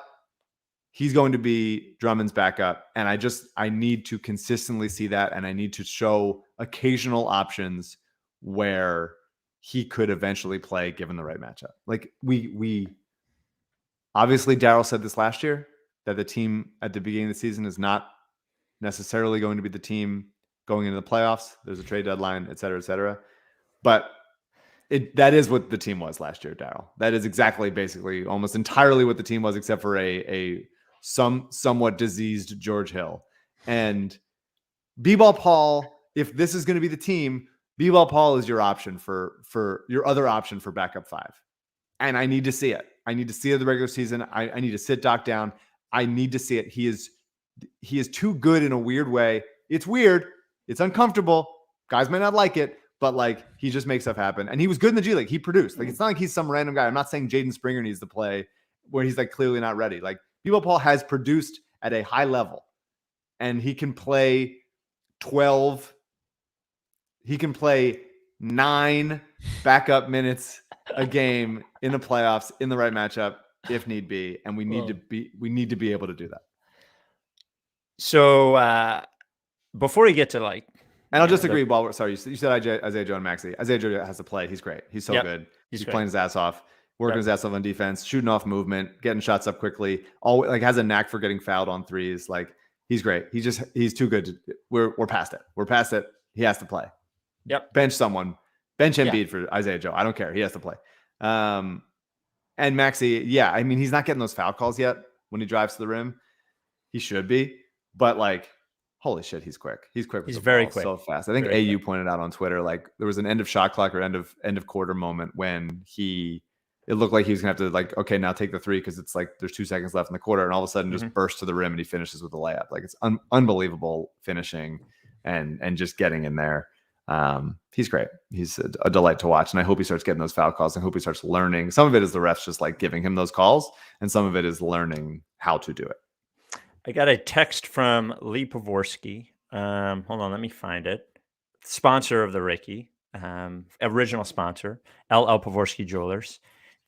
he's going to be Drummond's backup, and I need to consistently see that, and I need to show occasional options where he could eventually play given the right matchup. Like we obviously, Daryl said this last year that the team at the beginning of the season is not necessarily going to be the team going into the playoffs. There's a trade deadline, et cetera, et cetera. But that is what the team was last year, Daryl. That is exactly, basically, almost entirely what the team was, except for a somewhat diseased George Hill. And B-Ball Paul, if this is going to be the team, B-Ball Paul is your option for your other option for backup five. And I need to see it. I need to see it in the regular season. I need to sit Doc down. I need to see it. He is too good in a weird way. It's weird. It's uncomfortable. Guys might not like it, but like he just makes stuff happen. And he was good in the G League. He produced. Like, it's not like he's some random guy. I'm not saying Jaden Springer needs to play where he's like clearly not ready. Like, B-Ball Paul has produced at a high level, and he can play 12. He can play 9 backup minutes a game in the playoffs in the right matchup if need be, and we need to be able to do that. So before we get to like, and I'll just agree. You said Isaiah Joe and Maxey. Isaiah Joe has to play. He's great. He's so good. He's playing his ass off, working his ass off on defense, shooting off movement, getting shots up quickly. Always like has a knack for getting fouled on threes. Like, he's great. He's too good. We're past it. We're past it. He has to play. Yep. Bench someone. Bench Embiid for Isaiah Joe. I don't care. He has to play. And Maxey, I mean, he's not getting those foul calls yet when he drives to the rim. He should be, but like, holy shit, he's quick. He's quick. He's very quick. So fast. I think AU pointed out on Twitter, like there was an end of shot clock or end of quarter moment when it looked like he was gonna have to like, okay, now take the three because it's like there's 2 seconds left in the quarter, and all of a sudden just bursts to the rim and he finishes with a layup. Like, it's unbelievable finishing and just getting in there. He's great. He's a delight to watch, and I hope he starts getting those foul calls. I hope he starts learning. Some of it is the refs just like giving him those calls, and some of it is learning how to do it. I got a text from Lee Pavorsky. Hold on, let me find it. Sponsor of the Ricky, original sponsor, LL Pavorsky Jewelers.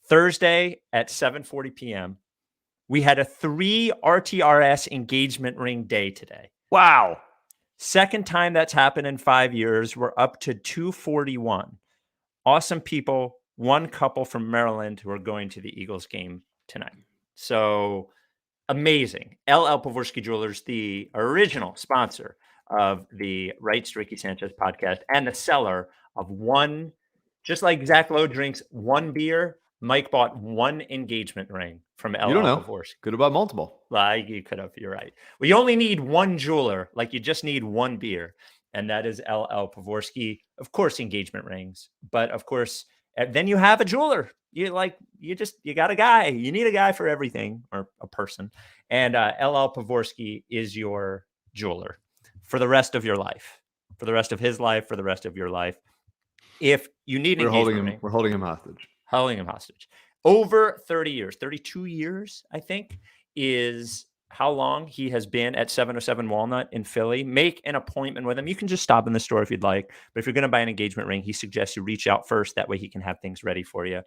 Thursday at 7:40 p.m. We had a 3 RTRS engagement ring day today. Wow. Second time that's happened in 5 years. We're up to 241. Awesome people. One couple from Maryland who are going to the Eagles game tonight. So amazing. LL Pavorsky Jewelers, the original sponsor of the Rights to Ricky Sanchez podcast and the seller of one, just like Zach Lowe drinks one beer, Mike bought one engagement ring from LL You don't know. Pavorsky. Good about multiple. You could have. You're right. Well, you only need one jeweler. Like you just need one beer, and that is LL Pavorsky. Of course, engagement rings, but of course, then you have a jeweler. You got a guy. You need a guy for everything, or a person. And LL Pavorsky is your jeweler for the rest of your life, for the rest of his life, for the rest of your life. If you need an engagement ring, we're holding him hostage. Holding him hostage. Over 30 years, 32 years, I think, is how long he has been at 707 Walnut in Philly. Make an appointment with him. You can just stop in the store if you'd like. But if you're going to buy an engagement ring, he suggests you reach out first. That way he can have things ready for you.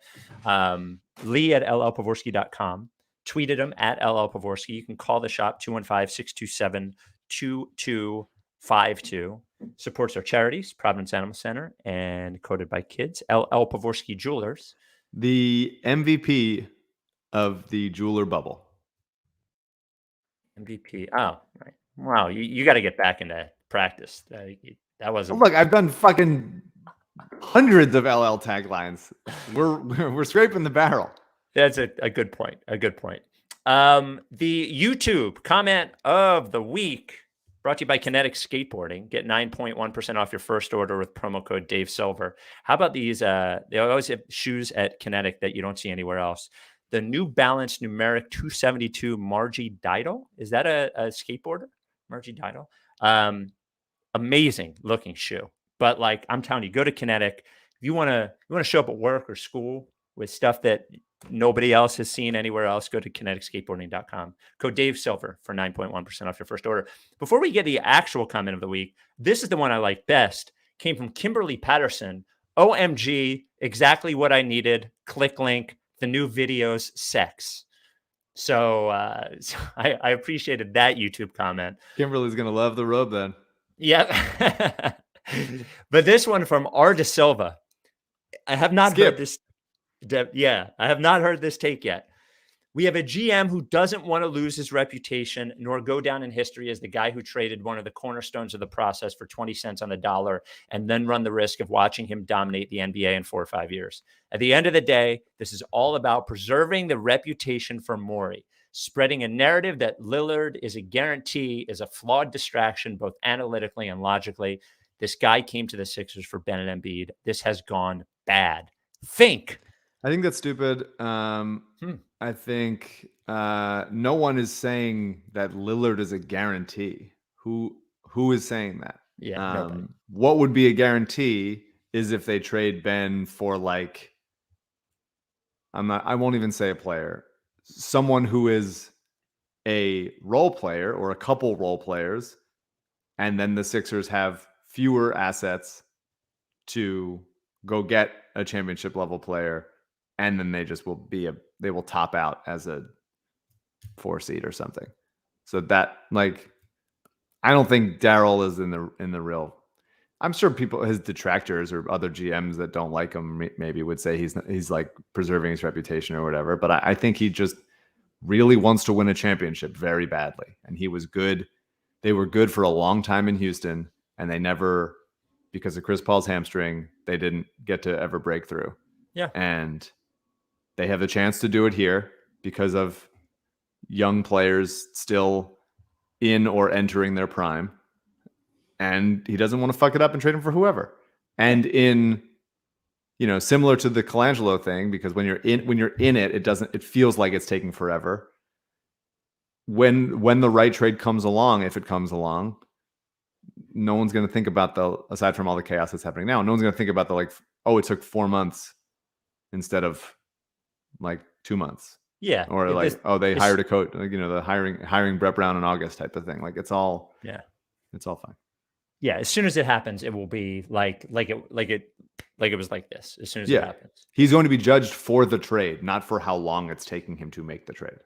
Lee at llpavorsky.com. Tweeted him at llpavorsky. You can call the shop 215-627-2252. Supports our charities, Providence Animal Center, and Coded by Kids. LL Pavorsky Jewelers. The MVP of the jeweler bubble. MVP. Oh, right. Wow. You got to get back into practice. That wasn't. Look, I've done fucking hundreds of LL taglines. We're scraping the barrel. That's a good point. A good point. The YouTube comment of the week brought to you by Kinetic Skateboarding. Get 9.1% off your first order with promo code Dave Silver. How about these? They always have shoes at Kinetic that you don't see anywhere else. The New Balance Numeric 272 Margie Didal. Is that a skateboarder? Margie Didal. Amazing looking shoe. But like I'm telling you, go to Kinetic. If you want to show up at work or school with stuff that nobody else has seen anywhere else, go to kineticskateboarding.com. Code Dave Silver for 9.1% off your first order. Before we get the actual comment of the week, this is the one I like best. Came from Kimberly Patterson. OMG, exactly what I needed. Click link. The new videos, sex. So I appreciated that YouTube comment. Kimberly's going to love the robe then. Yeah. But this one from R. De Silva. I have not heard this. I have not heard this take yet. We have a GM who doesn't want to lose his reputation nor go down in history as the guy who traded one of the cornerstones of the process for 20 cents on the dollar and then run the risk of watching him dominate the NBA in 4 or 5 years. At the end of the day, this is all about preserving the reputation for Morey. Spreading a narrative that Lillard is a guarantee is a flawed distraction, both analytically and logically. This guy came to the Sixers for Ben and Embiid. This has gone bad. Think. I think that's stupid. I think no one is saying that Lillard is a guarantee. Who is saying that? Yeah. Nobody. What would be a guarantee is if they trade Ben for like, I won't even say a player, someone who is a role player or a couple role players, and then the Sixers have fewer assets to go get a championship level player, and then they just they will top out as a 4 seed or something. So that, like, I don't think Daryl is in the real. I'm sure his detractors or other GMs that don't like him maybe would say he's like preserving his reputation or whatever. But I think he just really wants to win a championship very badly. And he was good. They were good for a long time in Houston, and they never, because of Chris Paul's hamstring, they didn't get to ever break through. Yeah. And they have the chance to do it here because of young players still in or entering their prime. And he doesn't want to fuck it up and trade him for whoever. And in, similar to the Colangelo thing, because when you're in it, it feels like it's taking forever. When the right trade comes along, if it comes along, no one's going to think about aside from all the chaos that's happening now, no one's going to think about it took 4 months instead of like 2 months. Yeah. Or they hired a coach, the hiring Brett Brown in August type of thing. Like it's all fine. Yeah, as soon as it happens, it will be like it was like this. As soon as it happens, he's going to be judged for the trade, not for how long it's taking him to make the trade.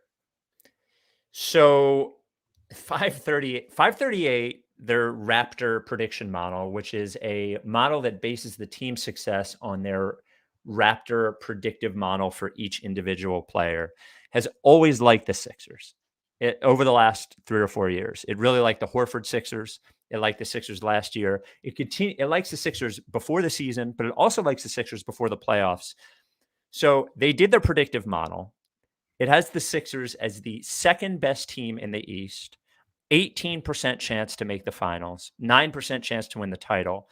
So, 538, their Raptor prediction model, which is a model that bases the team's success on their Raptor predictive model for each individual player, has always liked the Sixers. over the last 3 or 4 years. It really liked the Horford Sixers. It liked the Sixers last year. It likes the Sixers before the season, but it also likes the Sixers before the playoffs. So they did their predictive model. It has the Sixers as the second best team in the East, 18% chance to make the finals, 9% chance to win the title.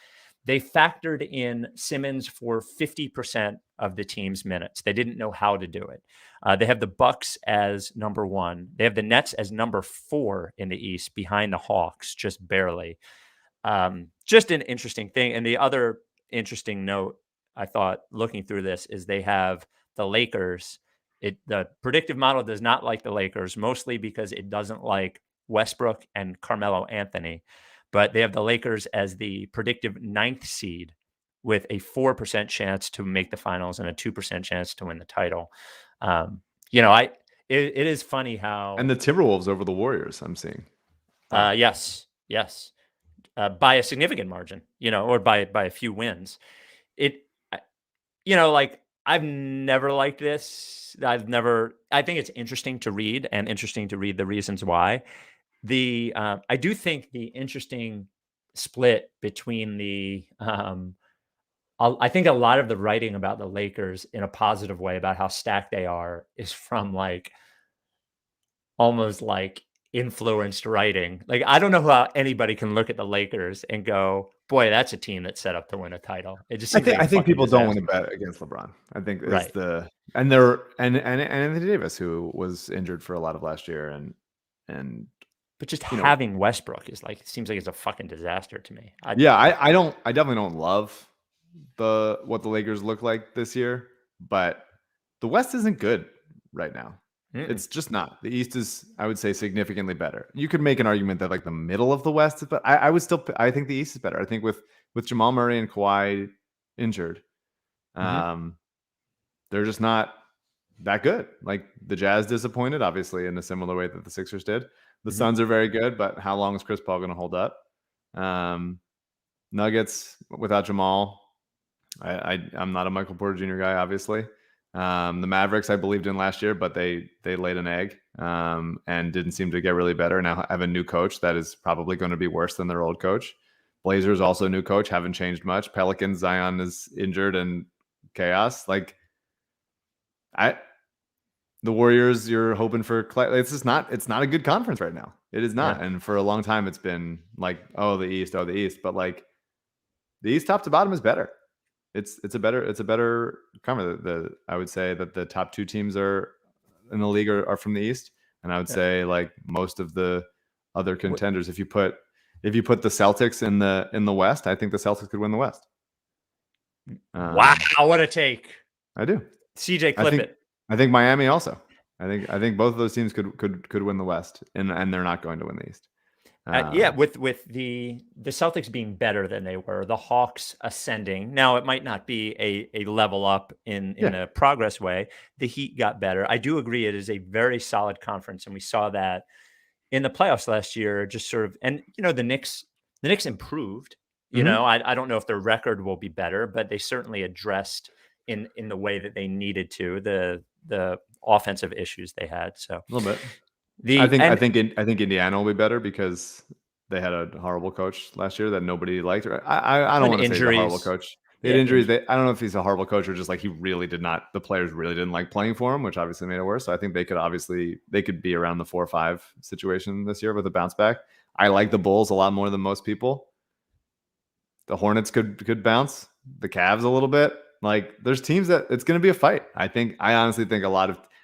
They factored in Simmons for 50% of the team's minutes. They didn't know how to do it. They have the Bucks as number 1. They have the Nets as number 4 in the East, behind the Hawks, just barely. Just an interesting thing. And the other interesting note, I thought, looking through this, is they have the Lakers. The predictive model does not like the Lakers, mostly because it doesn't like Westbrook and Carmelo Anthony. But they have the Lakers as the predictive 9th seed with a 4% chance to make the finals and a 2% chance to win the title. It is funny how. And the Timberwolves over the Warriors, I'm seeing. Yes. By a significant margin, or by a few wins. I've never liked this. I think it's interesting to read the reasons why. I do think the interesting split between I think a lot of the writing about the Lakers in a positive way about how stacked they are is from almost influenced writing. I don't know how anybody can look at the Lakers and go, boy, that's a team that's set up to win a title. It just seems I think people don't want to bet against LeBron. I think it's and Anthony Davis, who was injured for a lot of last year, but just having Westbrook is it seems like it's a fucking disaster to me. I definitely don't love what the Lakers look like this year, but the West isn't good right now. It's just not. The East is, I would say, significantly better. You could make an argument that the middle of the West is, but I think the East is better. I think with Jamal Murray and Kawhi injured, they're just not that good. The Jazz disappointed, obviously, in a similar way that the Sixers did. The Suns are very good, but how long is Chris Paul going to hold up? Nuggets without Jamal. I'm not a Michael Porter Jr. guy, obviously. The Mavericks I believed in last year, but they laid an egg and didn't seem to get really better. Now have a new coach that is probably going to be worse than their old coach. Blazers also new coach, haven't changed much. Pelicans, Zion is injured and chaos. The Warriors, you're hoping for. It's not a good conference right now. It is not, and for a long time it's been the East. But the East top to bottom is better. It's a better conference. I would say that the top 2 teams are in the league are from the East, and I would say most of the other contenders. If you put the Celtics in the West, I think the Celtics could win the West. Wow, what a take! I do. CJ, clip it. I think Miami also. I think both of those teams could win the West, and they're not going to win the East. With the Celtics being better than they were, the Hawks ascending. Now it might not be a level up in a progress way. The Heat got better. I do agree it is a very solid conference, and we saw that in the playoffs last year. Just sort of, and the Knicks improved. I don't know if their record will be better, but they certainly addressed in the way that they needed to the offensive issues they had. So a little bit. I think Indiana will be better because they had a horrible coach last year that nobody liked. I don't want to say he's a horrible coach. They had injuries. I don't know if he's a horrible coach or just he really did not. The players really didn't like playing for him, which obviously made it worse. So I think they could be around the 4 or 5 situation this year with a bounce back. I like the Bulls a lot more than most people. The Hornets could bounce. The Cavs a little bit. There's teams that it's going to be a fight. I honestly think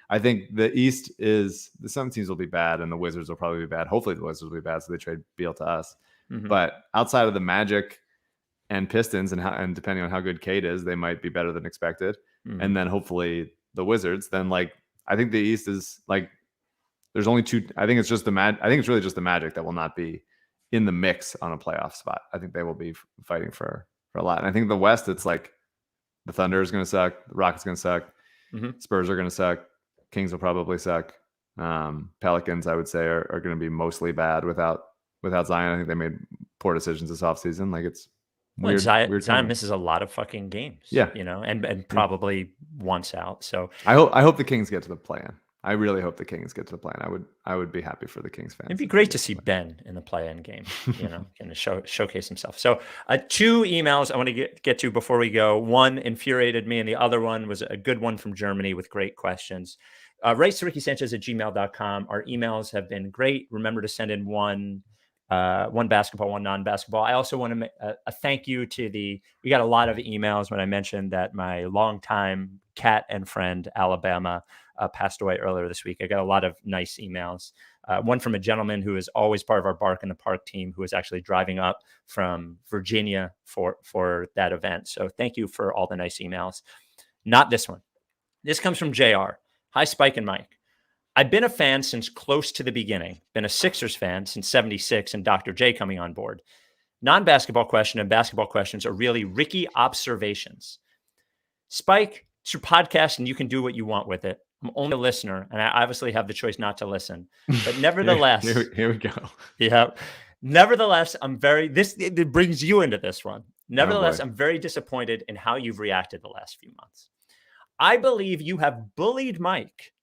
I think the East is some teams will be bad and the Wizards will probably be bad. Hopefully the Wizards will be bad, so they trade Beal to us. But outside of the Magic and Pistons and depending on how good Cade is, they might be better than expected. And then hopefully the Wizards. Then I think the East is there's only 2. I think it's just I think it's really just the Magic that will not be in the mix on a playoff spot. I think they will be fighting for a lot. And I think the West, it's the Thunder is going to suck. The Rockets going to suck. Spurs are going to suck. Kings will probably suck. Pelicans, I would say, are going to be mostly bad without Zion. I think they made poor decisions this offseason. It's weird. Zion misses a lot of fucking games. And probably wants out. So I hope the Kings get to the play-in. I really hope the Kings get to the play-in. I would be happy for the Kings fans. It'd be great to see Ben in the play-in game, and showcase himself. So 2 emails I want to get to before we go. One infuriated me, and the other one was a good one from Germany with great questions. Rights to Ricky Sanchez at gmail.com. Our emails have been great. Remember to send in one basketball, one non-basketball. I also want to make a thank you to we got a lot of emails when I mentioned that my longtime cat and friend, Alabama, passed away earlier this week. I got a lot of nice emails. One from a gentleman who is always part of our Bark in the Park team, who is actually driving up from Virginia for that event. So thank you for all the nice emails. Not this one. This comes from JR. Hi, Spike and Mike. I've been a fan since close to the beginning. Been a Sixers fan since '76 and Dr. J coming on board. Non-basketball question and basketball questions are really Ricky observations. Spike, it's your podcast and you can do what you want with it. I'm only a listener, and I obviously have the choice not to listen. But nevertheless, here we go. Yeah. Nevertheless, it brings you into this one. Nevertheless, I'm very disappointed in how you've reacted the last few months. I believe you have bullied Mike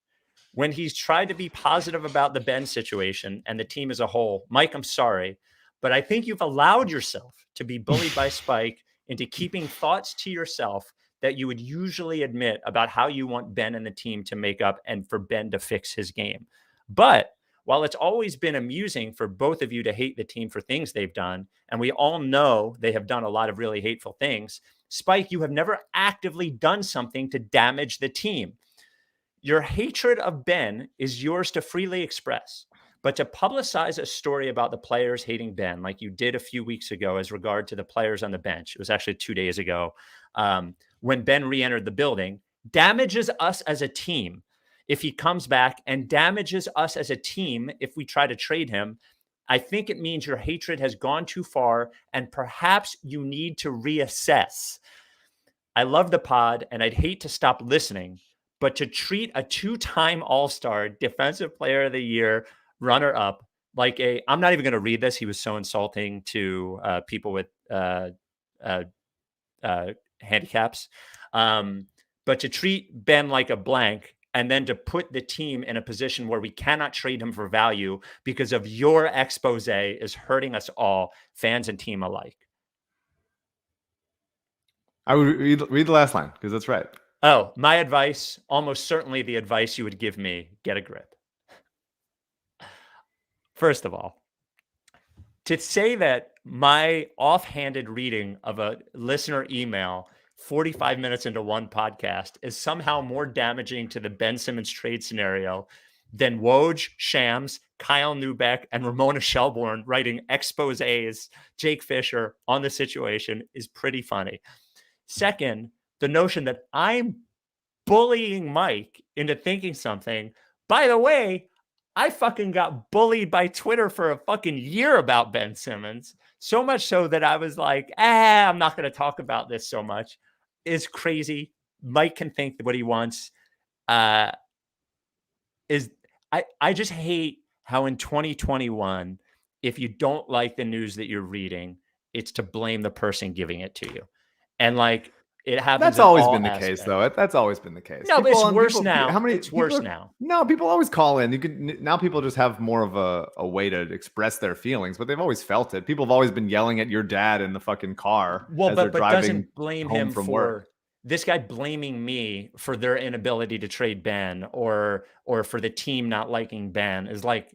when he's tried to be positive about the Ben situation and the team as a whole. Mike, I'm sorry, but I think you've allowed yourself to be bullied by Spike into keeping thoughts to yourself that you would usually admit about how you want Ben and the team to make up and for Ben to fix his game. But while it's always been amusing for both of you to hate the team for things they've done, and we all know they have done a lot of really hateful things, Spike, you have never actively done something to damage the team. Your hatred of Ben is yours to freely express, but to publicize a story about the players hating Ben, like you did a few weeks ago as regard to the players on the bench, it was actually 2 days ago, when Ben re-entered the building, damages us as a team if he comes back and damages us as a team if we try to trade him. I think it means your hatred has gone too far and perhaps you need to reassess. I love the pod and I'd hate to stop listening, but to treat a 2-time All-Star Defensive Player of the Year runner-up like I'm not even going to read this. He was so insulting to people with handicaps. But to treat Ben like a blank and then to put the team in a position where we cannot trade him for value because of your expose is hurting us all, fans and team alike. I would read the last line because that's right. Oh, my advice, almost certainly the advice you would give me, get a grip. First of all, to say that my offhanded reading of a listener email 45 minutes into one podcast is somehow more damaging to the Ben Simmons trade scenario than Woj, Shams, Kyle Neubeck, and Ramona Shelbourne writing exposés, Jake Fisher, on the situation is pretty funny. Second, the notion that I'm bullying Mike into thinking something. By the way, I fucking got bullied by Twitter for a fucking year about Ben Simmons. So much so that I was like, I'm not going to talk about this so much. It's crazy. Mike can think what he wants. I just hate how in 2021, if you don't like the news that you're reading, it's to blame the person giving it to you. And like, it happens. That's always been the case, though. That's always been the case. No, but it's worse now. It's worse now. No, people always call in. Now people just have more of a way to express their feelings, but they've always felt it. People have always been yelling at your dad in the fucking car. Well, but doesn't blame him for work. This guy blaming me for their inability to trade Ben or for the team not liking Ben is like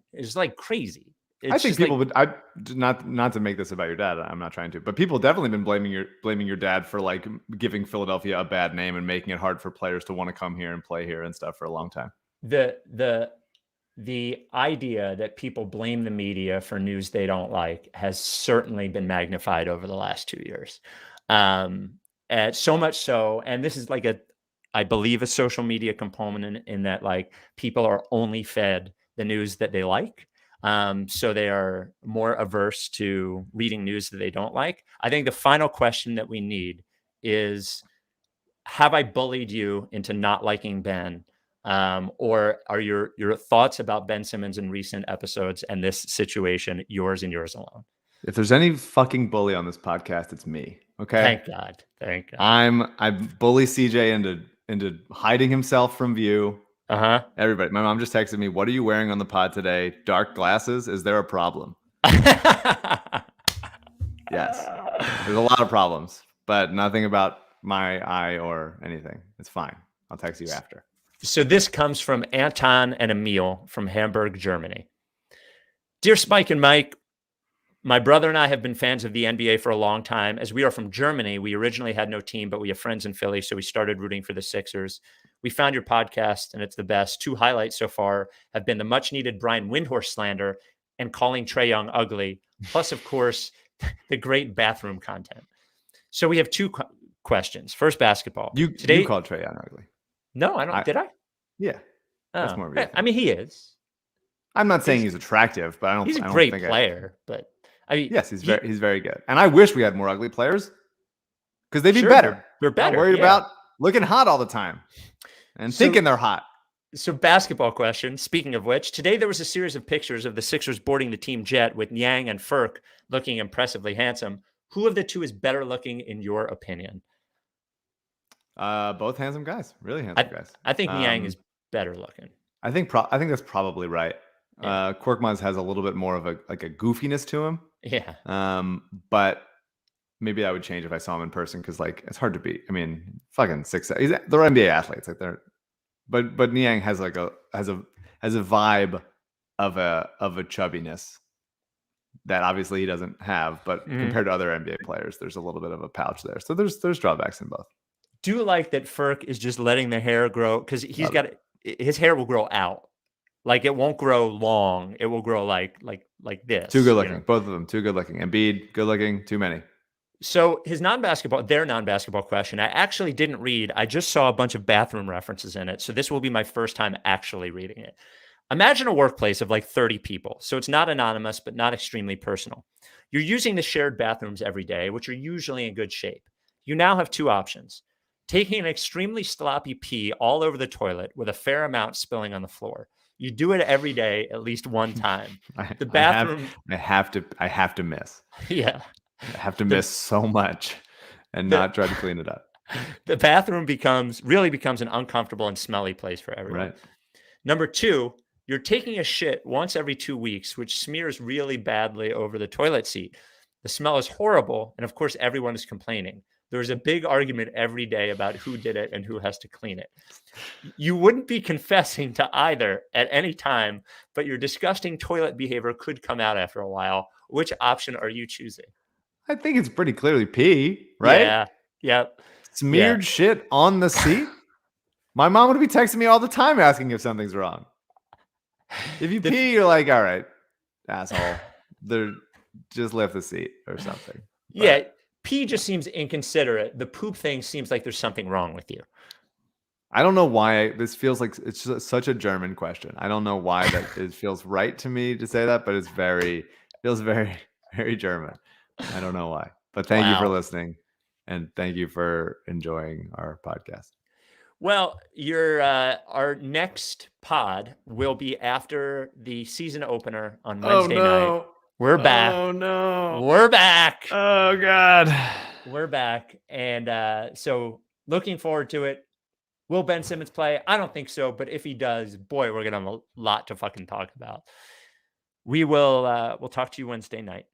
crazy. I think people would. Not to make this about your dad. I'm not trying to, but people definitely been blaming your dad for like giving Philadelphia a bad name and making it hard for players to want to come here and play here and stuff for a long time. The idea that people blame the media for news they don't like has certainly been magnified over the last 2 years. And so much so, and this is like I believe a social media component in that like people are only fed the news that they like. So they are more averse to reading news that they don't like. I think the final question that we need is, have I bullied you into not liking Ben? Or are your thoughts about Ben Simmons in recent episodes and this situation yours and yours alone? If there's any fucking bully on this podcast, it's me. Okay. Thank God. I bully CJ into hiding himself from view. Everybody. My mom just texted me, "What are you wearing on the pod today? Dark glasses? Is there a problem?" Yes. There's a lot of problems, but nothing about my eye or anything. It's fine. I'll text you after. So this comes from Anton and Emil from Hamburg, Germany. Dear Spike and Mike, my brother and I have been fans of the NBA for a long time. As we are from Germany, we originally had no team, but we have friends in Philly, so we started rooting for the Sixers. We found your podcast, and it's the best. 2 highlights so far have been the much-needed Brian Windhorst slander and calling Trae Young ugly, plus, of course, the great bathroom content. So we have 2 questions. First, basketball. You called Trae Young ugly. No, I don't. Did I? Yeah. That's more of your thing. I mean, he is. I'm not saying he's attractive, but I don't. He's a I don't great think player, but I mean, yes, he's very good. And I wish we had more ugly players because they'd be sure, better. They're better. Not worried about looking hot all the time and thinking they're hot. So basketball question. Speaking of which, today there was a series of pictures of the Sixers boarding the team jet with Niang and Furk looking impressively handsome. Who of the 2 is better looking in your opinion? Both handsome guys, really handsome guys. I think Niang is better looking. I think that's probably right. Yeah. Korkmaz has a little bit more of a goofiness to him. Yeah. But maybe I would change if I saw him in person because it's hard to beat. I mean, fucking 6'7". They're NBA athletes, but Niang has a vibe of a chubbiness that obviously he doesn't have. But compared to other NBA players, there's a little bit of a pouch there. So there's drawbacks in both. Do you like that Furk is just letting the hair grow because his hair will grow out. Like it won't grow long. It will grow like this. Too good looking. Both of them too good looking. Embiid, good looking. Too many. So their non-basketball question, I actually didn't read. I just saw a bunch of bathroom references in it. So this will be my first time actually reading it. Imagine a workplace of 30 people. So it's not anonymous, but not extremely personal. You're using the shared bathrooms every day, which are usually in good shape. You now have 2 options. Taking an extremely sloppy pee all over the toilet with a fair amount spilling on the floor. You do it every day, at least one time. The bathroom. I have to miss. Yeah. I have to miss so much and not try to clean it up. The bathroom really becomes an uncomfortable and smelly place for everyone. Right. Number 2, you're taking a shit once every 2 weeks, which smears really badly over the toilet seat. The smell is horrible. And of course, everyone is complaining. There's a big argument every day about who did it and who has to clean it. You wouldn't be confessing to either at any time, but your disgusting toilet behavior could come out after a while. Which option are you choosing? I think it's pretty clearly pee, right? Yeah. Yep. Smeared shit on the seat. My mom would be texting me all the time asking if something's wrong. If you pee, you're like, all right, asshole. Just lift the seat or something. But, yeah. Pee just seems inconsiderate. The poop thing seems like there's something wrong with you. I don't know why this feels like it's just such a German question. I don't know why it feels right to me to say that, but it feels very, very German. I don't know why. But thank you for listening, and thank you for enjoying our podcast. Well, our next pod will be after the season opener on Wednesday night. We're back. Oh, no. We're back. Oh, God. We're back. And so looking forward to it. Will Ben Simmons play? I don't think so. But if he does, boy, we're going to have a lot to fucking talk about. We'll talk to you Wednesday night.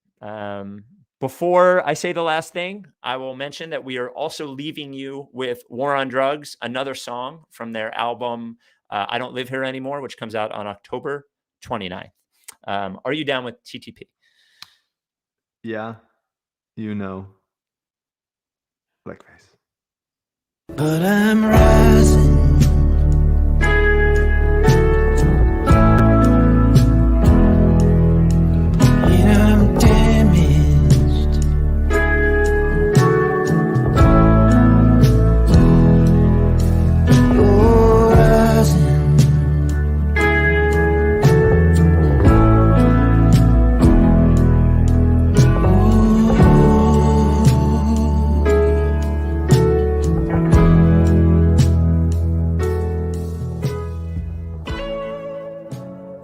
Before I say the last thing, I will mention that we are also leaving you with War on Drugs, another song from their album, I Don't Live Here Anymore, which comes out on October 29th. Are you down with TTP? Yeah, blackface. But I'm rising.